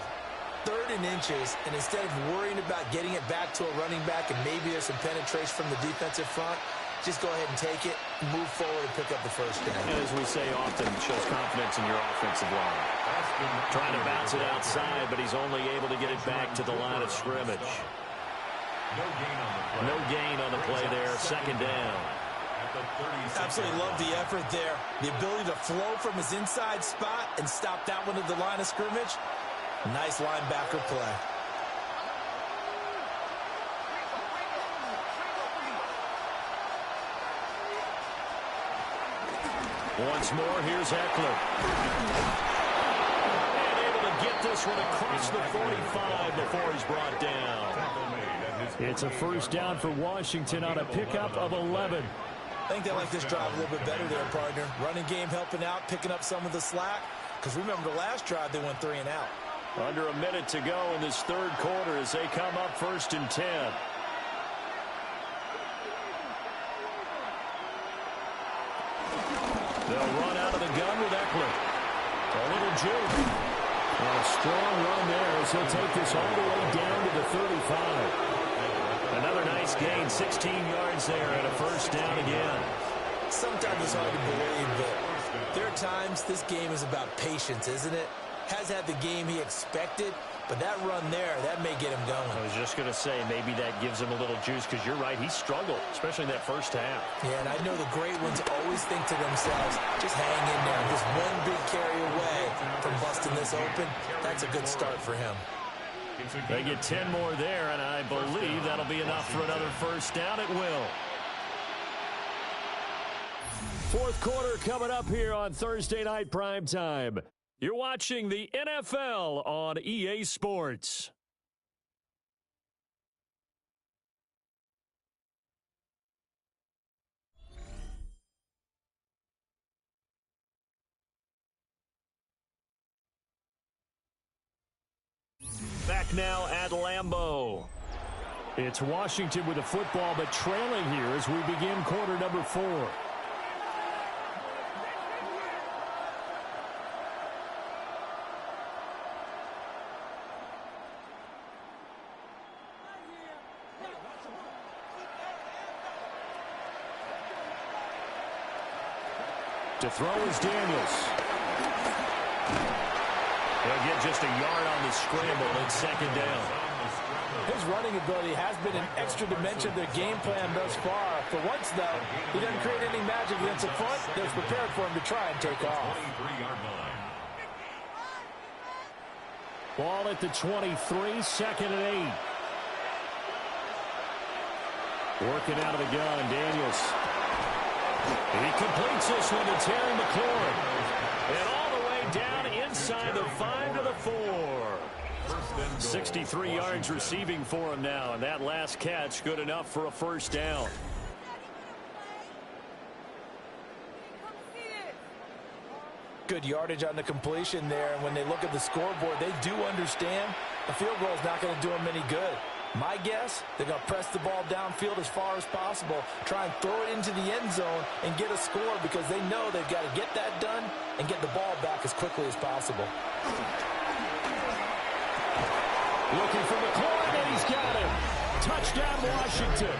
3rd and inches, and instead of worrying about getting it back to a running back and maybe there's some penetration from the defensive front, just go ahead and take it, move forward, and pick up the first down. And as we say often, it shows confidence in your offensive line. Trying to bounce it outside, but he's only able to get it back to the line of scrimmage. No gain on the play there, 2nd down. Absolutely love the effort there. The ability to flow from his inside spot and stop that one at the line of scrimmage. Nice linebacker play. Once more, here's Eckler. And able to get this one across the 45 before he's brought down. It's a first down for Washington on a pickup of 11. I think they like this drive a little bit better there, partner. Running game helping out, picking up some of the slack. Because remember, the last drive, they went 3-and-out. Under a minute to go in this 3rd quarter as they come up 1st and 10. They'll run out of the gun with Eckler. A little juke. And a strong run there as he'll take this all the way down to the 35. Another nice gain, 16 yards there and a first down again. Sometimes it's hard to believe, but there are times this game is about patience, isn't it? Has had the game he expected, but that run there, that may get him going. I was just going to say, maybe that gives him a little juice, because you're right, he struggled, especially in that first half. Yeah, and I know the great ones always think to themselves, just hang in there. Just one big carry away from busting this open. That's a good start for him. They get 10 more there, and I believe that'll be enough for another first down. It will. 4th quarter coming up here on Thursday Night Primetime. You're watching the NFL on EA Sports. Back now at Lambeau. It's Washington with the football, but trailing here as we begin quarter number 4. To throw is Daniels. They'll get just a yard on the scramble and 2nd down. His running ability has been an extra dimension of their game plan thus far. For once, though, he doesn't create any magic against the front. They're prepared for him to try and take off. Ball at the 23, 2nd and 8. Working out of the gun, Daniels. He completes this one to Terry McLaurin. And all the way down inside the 5 to the 4. 63 yards receiving for him now, and that last catch good enough for a first down. Good yardage on the completion there, and when they look at the scoreboard, they do understand a field goal is not going to do them any good. My guess, they're going to press the ball downfield as far as possible, try and throw it into the end zone and get a score because they know they've got to get that done and get the ball back as quickly as possible. Looking for McLaurin, and he's got him. Touchdown, Washington.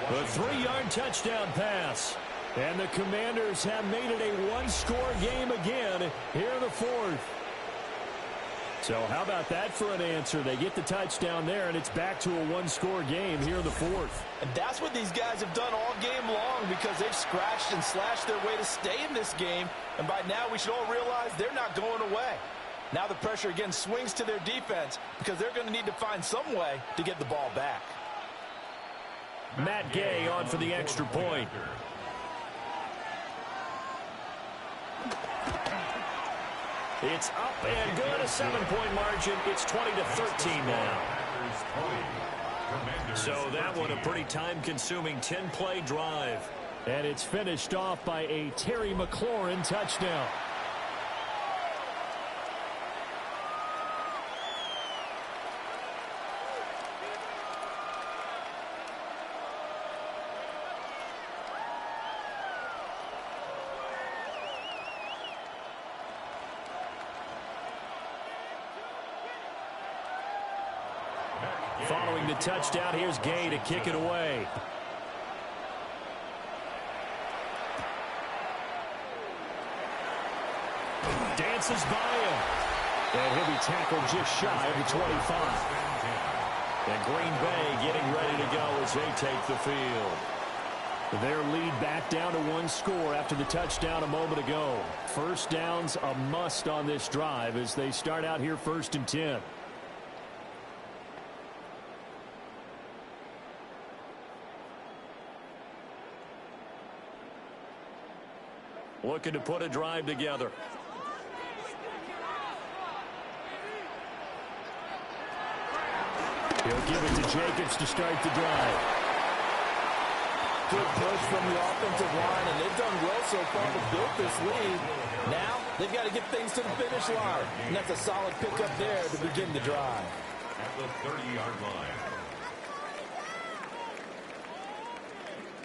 A 3-yard touchdown pass. And the Commanders have made it a one-score game again here in the 4th. So how about that for an answer? They get the touchdown there, and it's back to a one-score game here in the 4th. And that's what these guys have done all game long because they've scratched and slashed their way to stay in this game. And by now we should all realize they're not going away. Now the pressure again swings to their defense because they're going to need to find some way to get the ball back. Matt Gay on for the extra point. It's up and good, a 7-point margin. It's 20-13 now. So that one a pretty time-consuming 10-play drive. And it's finished off by a Terry McLaurin touchdown. Following the touchdown, here's Gay to kick it away. Dances by him. And he'll be tackled just shy of the 25. And Green Bay getting ready to go as they take the field. Their lead back down to one score after the touchdown a moment ago. First down's a must on this drive as they start out here 1st and 10. Looking to put a drive together. He'll give it to Jacobs to start the drive. Good push from the offensive line, and they've done well so far to build this lead. Now they've got to get things to the finish line, and that's a solid pickup there to begin the drive. At the 30-yard line.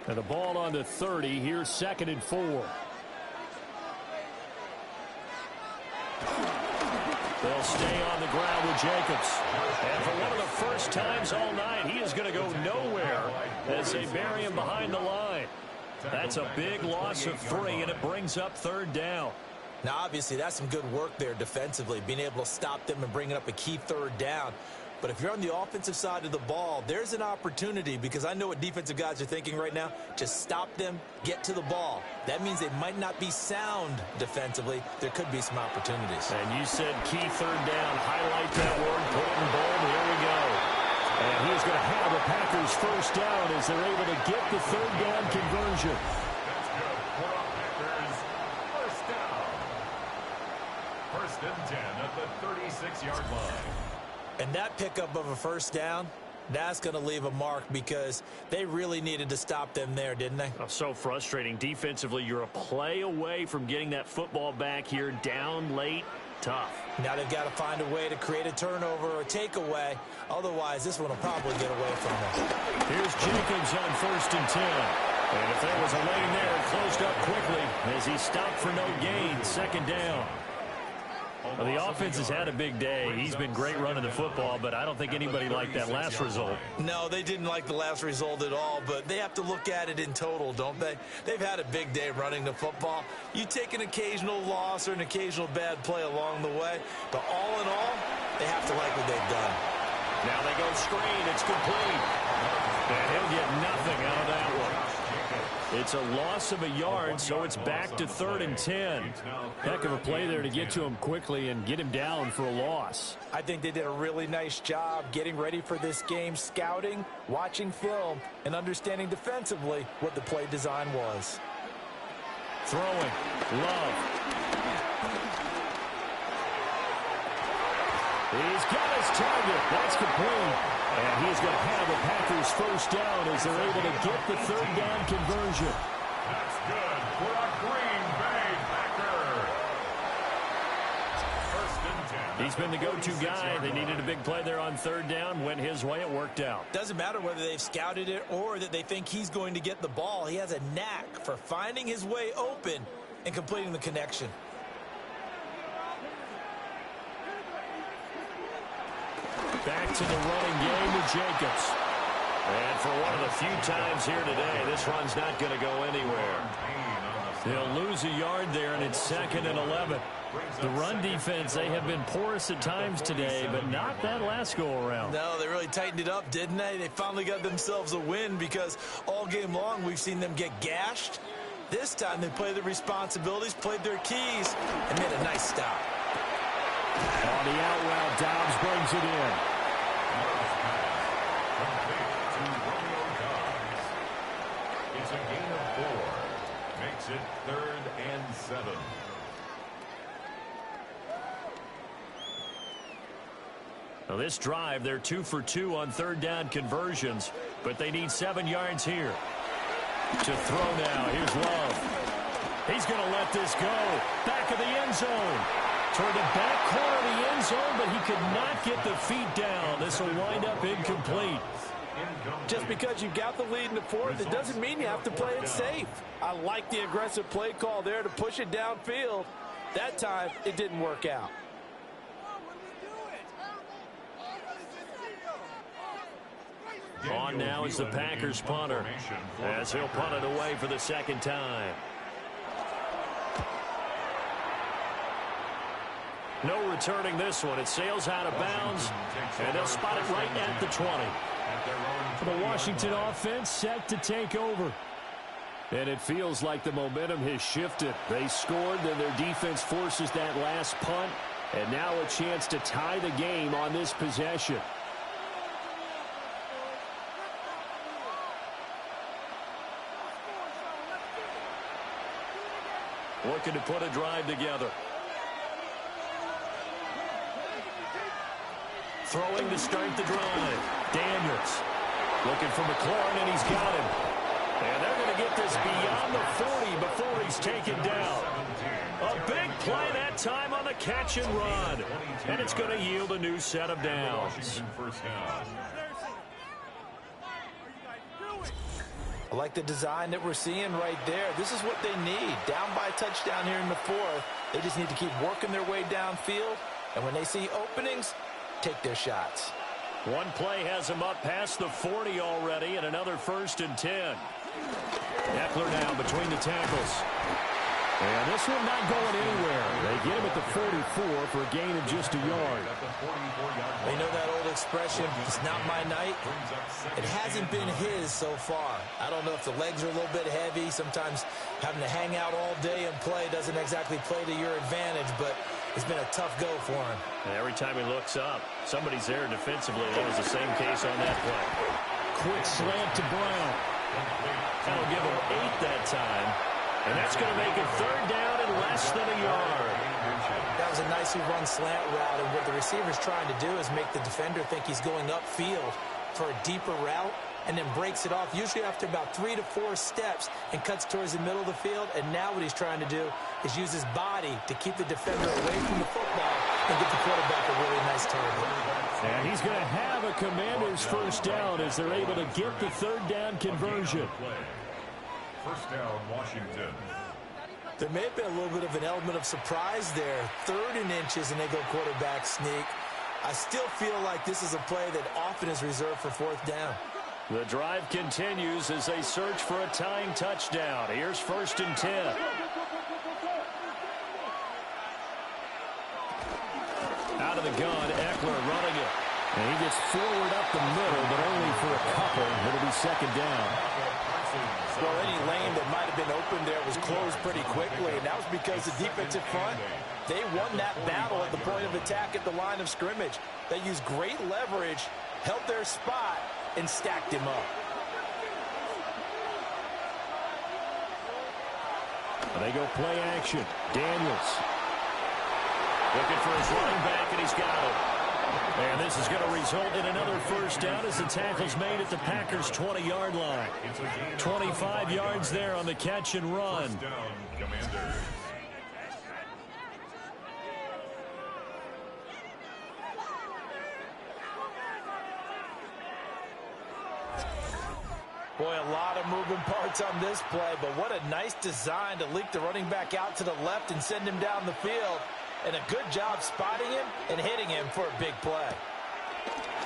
And the ball on the 30. Here's 2nd and 4. They'll stay on the ground with Jacobs. And for one of the first times all night, he is going to go nowhere as they bury him behind the line. That's a big loss of 3, and it brings up 3rd down. Now, obviously, that's some good work there defensively, being able to stop them and bringing up a key 3rd down. But if you're on the offensive side of the ball, there's an opportunity because I know what defensive guys are thinking right now. Just stop them, get to the ball. That means they might not be sound defensively. There could be some opportunities. And you said key 3rd down. Highlight that word, put it in bold. Here we go. And he's going to have the Packers first down as they're able to get the 3rd down conversion. That's good for the Packers. First down. 1st and 10 at the 36-yard line. And that pickup of a first down, that's going to leave a mark because they really needed to stop them there, didn't they? Oh, so frustrating. Defensively, you're a play away from getting that football back here down late. Tough. Now they've got to find a way to create a turnover or takeaway. Otherwise, this one will probably get away from them. Here's Jacobs on 1st and 10. And if there was a lane there, it closed up quickly as he stopped for no gain. 2nd down. Well, the offense has had a big day. He's been great running the football, but I don't think anybody liked that last result. No, they didn't like the last result at all, but they have to look at it in total, don't they? They've had a big day running the football. You take an occasional loss or an occasional bad play along the way, but all in all, they have to like what they've done. Now they go screen. It's complete. And he'll get nothing out of that one. It's a loss of a yard, so it's back to 3rd and 10. Heck of a play there to get to him quickly and get him down for a loss. I think they did a really nice job getting ready for this game, scouting, watching film, and understanding defensively what the play design was. Throwing. Love. He's got his target. That's complete. And he's going to have the Packers first down as they're able to get the 3rd down conversion. That's good for a Green Bay Packer. First and 10. He's been the go-to guy. They needed a big play there on 3rd down. Went his way. It worked out. Doesn't matter whether they've scouted it or that they think he's going to get the ball. He has a knack for finding his way open and completing the connection. Back to the running game with Jacobs. And for one of the few times here today, this run's not going to go anywhere. They'll lose a yard there, and it's 2nd and 11. The run defense, they have been porous at times today, but not that last go-around. No, they really tightened it up, didn't they? They finally got themselves a win because all game long we've seen them get gashed. This time they played their responsibilities, played their keys, and made a nice stop. On the out route, Dobbs brings it in. It's a gain of 4. Makes it 3rd and 7. Now this drive, they're 2 for 2 on 3rd down conversions, but they need 7 yards here. To throw now, here's Love. He's going to let this go. Back of the end zone. Toward the back corner of the end zone, but he could not get the feet down. This will wind up incomplete. Just because you got the lead in the 4th, it doesn't mean you have to play it safe. I like the aggressive play call there to push it downfield. That time, it didn't work out. On now is the Packers punter, as he'll punt it away for the 2nd time. No returning this one. It sails out of bounds, and they'll spot it right at the 20. The Washington offense set to take over. And it feels like the momentum has shifted. They scored, then their defense forces that last punt, and now a chance to tie the game on this possession. Looking to put a drive together. Throwing to start the drive. Daniels looking for McLaurin, and he's got him. And they're going to get this beyond the 40 before he's taken down. A big play that time on the catch and run. And it's going to yield a new set of downs. I like the design that we're seeing right there. This is what they need. Down by a touchdown here in the 4th. They just need to keep working their way downfield. And when they see openings, take their shots. One play has him up past the 40 already, and another 1st and 10. Eckler now between the tackles. And this one not going anywhere. They get him at the 44 for a gain of just a yard. You know that old expression, it's not my night? It hasn't been his so far. I don't know if the legs are a little bit heavy. Sometimes having to hang out all day and play doesn't exactly play to your advantage, but it's been a tough go for him. And every time he looks up, somebody's there defensively. That was the same case on that play. Quick slant to Brown. That'll give him 8 that time. And that's going to make it 3rd down and less than a yard. That was a nicely run slant route, and what the receiver's trying to do is make the defender think he's going upfield for a deeper route, and then breaks it off, usually after about 3 to 4 steps, and cuts towards the middle of the field. And now what he's trying to do is use his body to keep the defender away from the football and get the quarterback a really nice target. And he's going to have a Commanders first down as they're able to get the 3rd down conversion. First down, Washington. There may have been a little bit of an element of surprise there. 3rd and inches, and they go quarterback sneak. I still feel like this is a play that often is reserved for 4th down. The drive continues as they search for a tying touchdown. Here's 1st and 10. Out of the gun, Eckler running it. And he gets forward up the middle, but only for a couple. It'll be 2nd down. Well, any lane that might have been open there was closed pretty quickly, and that was because the defensive front, they won that battle at the point of attack at the line of scrimmage. They used great leverage, held their spot, and stacked him up. They go play action. Daniels looking for his running back, and he's got it. And this is going to result in another first down as the tackle's made at the Packers' 20-yard line. 25 yards there on the catch and run. First down, Commanders. Boy, a lot of moving parts on this play, but what a nice design to leak the running back out to the left and send him down the field. And a good job spotting him and hitting him for a big play.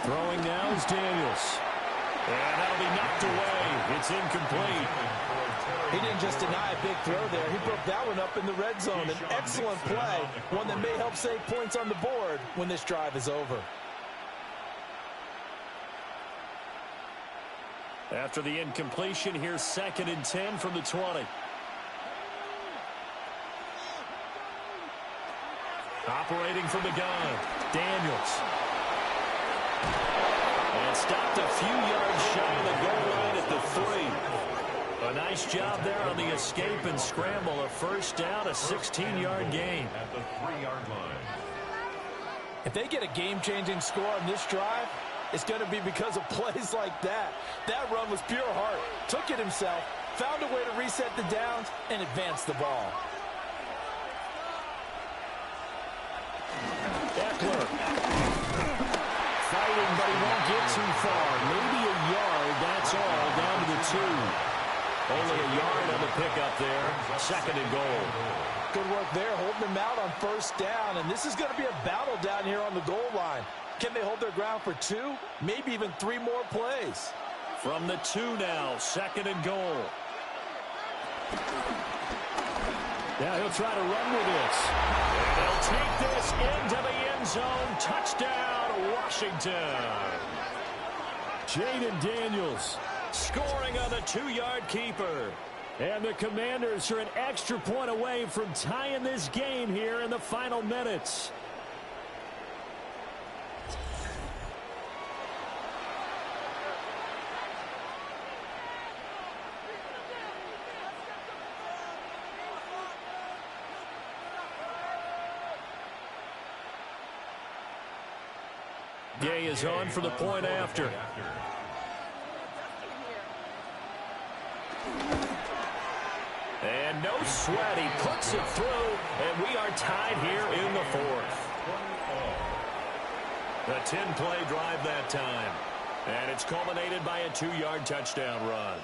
Throwing now is Daniels. And that'll be knocked away. It's incomplete. He didn't just deny a big throw there. He broke that one up in the red zone. An excellent play, one that may help save points on the board when this drive is over. After the incompletion, here's 2nd and 10 from the 20. Operating from the gun, Daniels. And stopped a few yards shy of the goal line at the 3. A nice job there on the escape and scramble. A first down, a 16-yard gain. At the 3-yard line. If they get a game-changing score on this drive, it's going to be because of plays like that. That run was pure heart. Took it himself, found a way to reset the downs, and advance the ball. Eckler. Fighting, but he won't get too far. Maybe a yard, that's all, down to the 2. Only a yard on the pickup there. 2nd and goal. Good work there, holding them out on first down. And this is going to be a battle down here on the goal line. Can they hold their ground for 2, maybe even 3 more plays? From the 2 now, 2nd and goal. Now he'll try to run with this. And they'll take this into the end zone. Touchdown, Washington. Jaden Daniels scoring on the 2-yard keeper. And the Commanders are an extra point away from tying this game here in the final minutes. Gay is on for the point after. And no sweat. He puts it through, and we are tied here in the 4th. A 10-play drive that time. And it's culminated by a 2-yard touchdown run.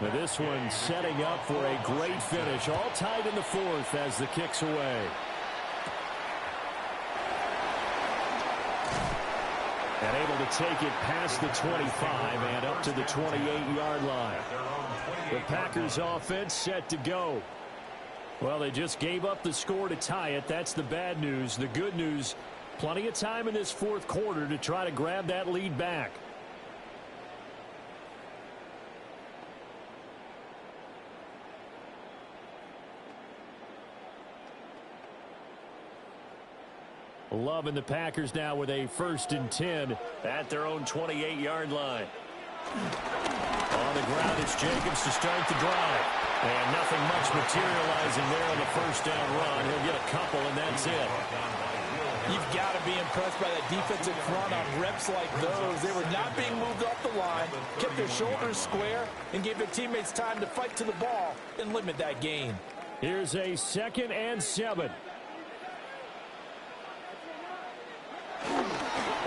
Now this one setting up for a great finish. All tied in the 4th as the kick's away. And able to take it past the 25 and up to the 28-yard line. The Packers offense set to go. Well, they just gave up the score to tie it. That's the bad news. The good news, plenty of time in this 4th quarter to try to grab that lead back. Loving the Packers now with a 1st and 10 at their own 28-yard line. On the ground, it's Jacobs to start the drive. And nothing much materializing there on the first down run. He'll get a couple, and that's it. You've got to be impressed by that defensive front on reps like those. They were not being moved off the line, kept their shoulders square, and gave their teammates time to fight to the ball and limit that gain. Here's a 2nd and 7.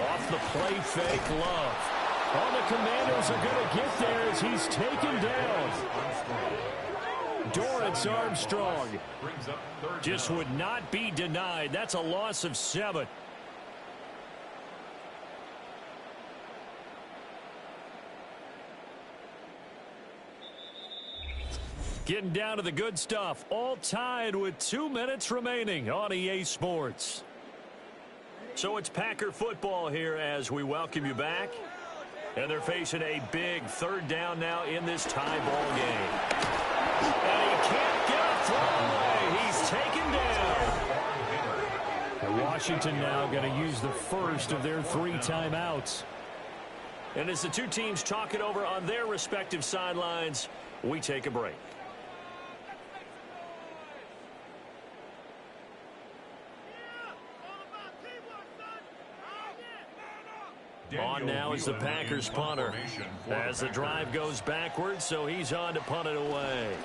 Off the play fake, Love. All the Commanders are going to get there as he's taken down. Dorrance Armstrong just would not be denied. That's a loss of 7. Getting down to the good stuff, all tied with 2 minutes remaining on EA Sports. So it's Packer football here as we welcome you back. And they're facing a big third down now in this tie ball game. And he can't get a throw away. He's taken down. And Washington now going to use the first of their 3 timeouts. And as the two teams talk it over on their respective sidelines, we take a break. On now is the Packers punter as the drive goes backwards, so he's on to punt it away.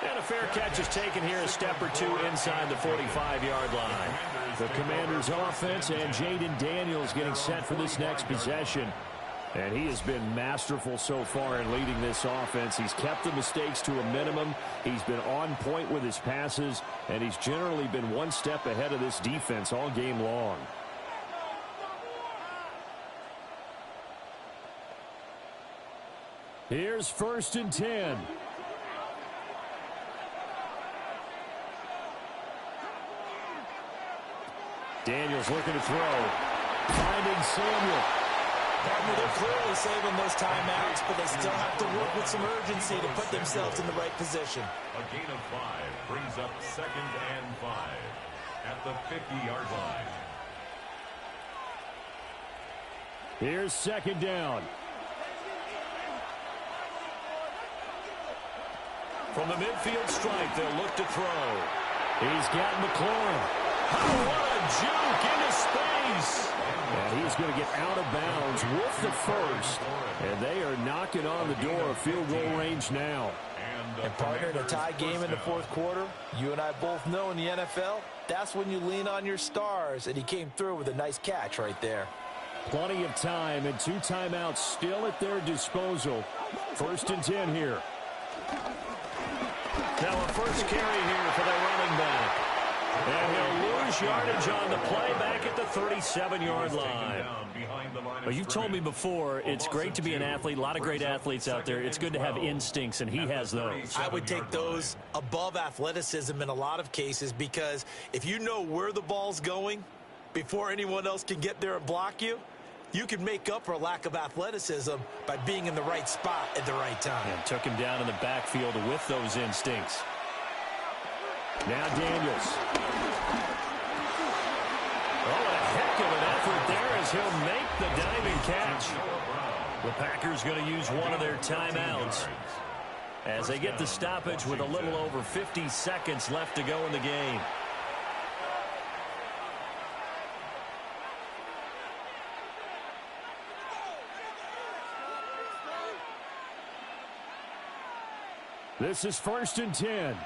And a fair catch is taken here, a step or 2 inside the 45-yard line. The Commanders' offense and Jaden Daniels getting set for this next possession. And he has been masterful so far in leading this offense. He's kept the mistakes to a minimum. He's been on point with his passes, and he's generally been one step ahead of this defense all game long. Here's 1st and 10. Daniels looking to throw. Finding Samuel. Partner, they're clearly saving those timeouts, but they still have to work with some urgency to put themselves in the right position. A gain of 5 brings up 2nd and 5 at the 50-yard line. Here's 2nd down. From the midfield stripe, they'll look to throw. He's got McLaurin. Oh, what a juke into space. And he's going to get out of bounds with the first. And they are knocking on the door of field goal range now. And partner, in a tie game in the 4th quarter, you and I both know in the NFL, that's when you lean on your stars. And he came through with a nice catch right there. Plenty of time and 2 timeouts still at their disposal. 1st and 10 here. Now a first carry here for the running back. And he'll lose yardage on the play back at the 37-yard line. Well, you've told me before, it's great to be an athlete. A lot of great athletes out there. It's good to have instincts, and he has those. I would take those above athleticism in a lot of cases, because if you know where the ball's going before anyone else can get there and block you, you can make up for a lack of athleticism by being in the right spot at the right time. And took him down in the backfield with those instincts. Now Daniels. Oh, what a heck of an effort there as he'll make the diving catch. The Packers going to use one of their timeouts as they get the stoppage with a little over 50 seconds left to go in the game. This is 1st and 10.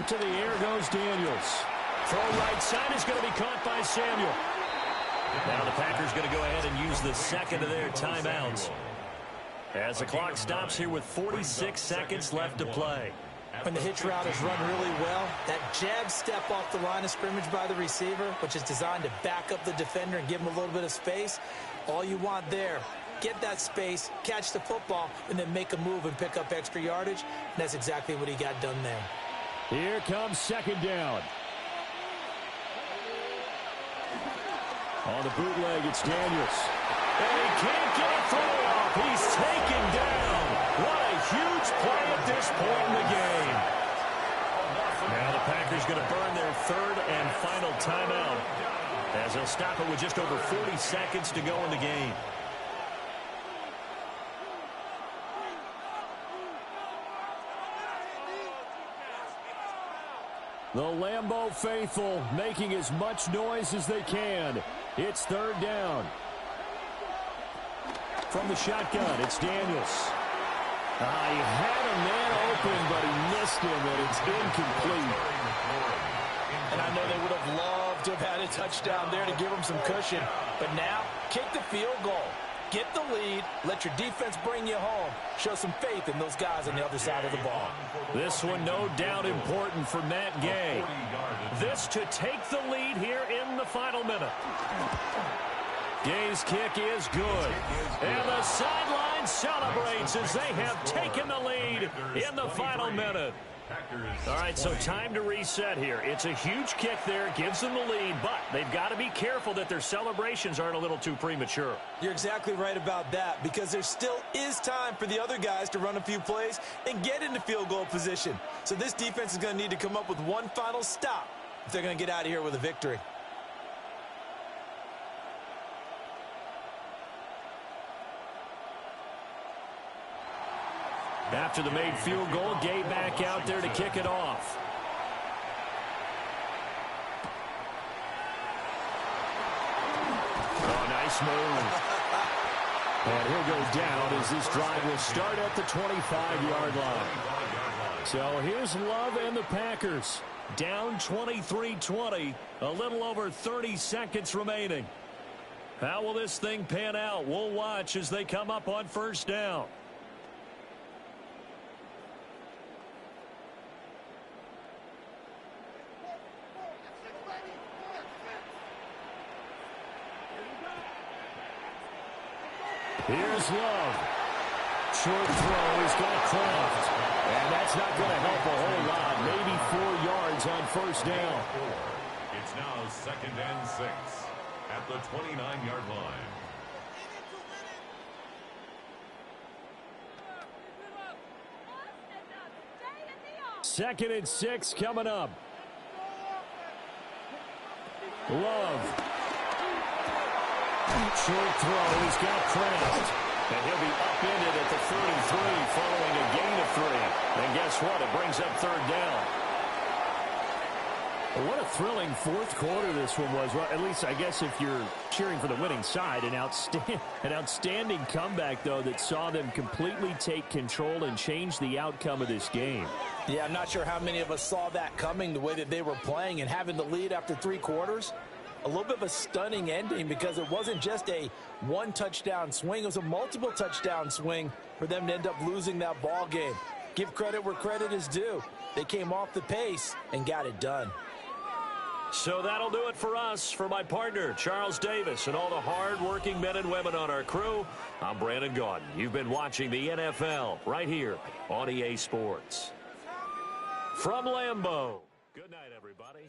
To the air goes Daniels. Throw right side is going to be caught by Samuel. Now the Packers going to go ahead and use the second of their timeouts as the clock stops here with 46 seconds left to play. When the hitch route is run really well, that jab step off the line of scrimmage by the receiver, which is designed to back up the defender and give him a little bit of space, all you want there, get that space, catch the football, and then make a move and pick up extra yardage. And that's exactly what he got done there. Here comes 2nd down. On the bootleg, it's Daniels. And he can't get a throw off. He's taken down. What a huge play at this point in the game. Now the Packers going to burn their 3rd and final timeout as they'll stop it with just over 40 seconds to go in the game. The Lambeau faithful making as much noise as they can. It's 3rd down. From the shotgun, it's Daniels. He had a man open, but he missed him, and it's incomplete. And I know they would have loved to have had a touchdown there to give them some cushion. But now, kick the field goal. Get the lead. Let your defense bring you home. Show some faith in those guys on the other side of the ball. This one no doubt important for Matt Gay. This to take the lead here in the final minute. Gay's kick is good. And the sideline celebrates as they have taken the lead in the final minute. All right, so time to reset here. It's a huge kick there, gives them the lead, but they've got to be careful that their celebrations aren't a little too premature. You're exactly right about that, because there still is time for the other guys to run a few plays and get into field goal position. So this defense is going to need to come up with one final stop if they're going to get out of here with a victory. After the made field goal, Gay back out there to kick it off. Oh, nice move. And he'll go down as this drive will start at the 25-yard line. So here's Love and the Packers. Down 23-20, a little over 30 seconds remaining. How will this thing pan out? We'll watch as they come up on first down. Here's Love. Short throw. He's got Kraft. And that's not going to help a whole lot. Maybe 4 yards on first down. It's now 2nd and 6 at the 29-yard line. Second and 6 coming up. Love. Short throw. He's got Kraft. And he'll be upended at the 33 following a gain of 3. And guess what? It brings up third down. Well, what a thrilling fourth quarter this one was. Well, at least I guess if you're cheering for the winning side, an outstanding comeback, though, that saw them completely take control and change the outcome of this game. Yeah, I'm not sure how many of us saw that coming, the way that they were playing and having the lead after 3 quarters. A little bit of a stunning ending, because it wasn't just a one-touchdown swing. It was a multiple touchdown swing for them to end up losing that ball game. Give credit where credit is due. They came off the pace and got it done. So that'll do it for us. For my partner, Charles Davis, and all the hard-working men and women on our crew, I'm Brandon Gaudin. You've been watching the NFL right here on EA Sports. From Lambeau, good night, everybody.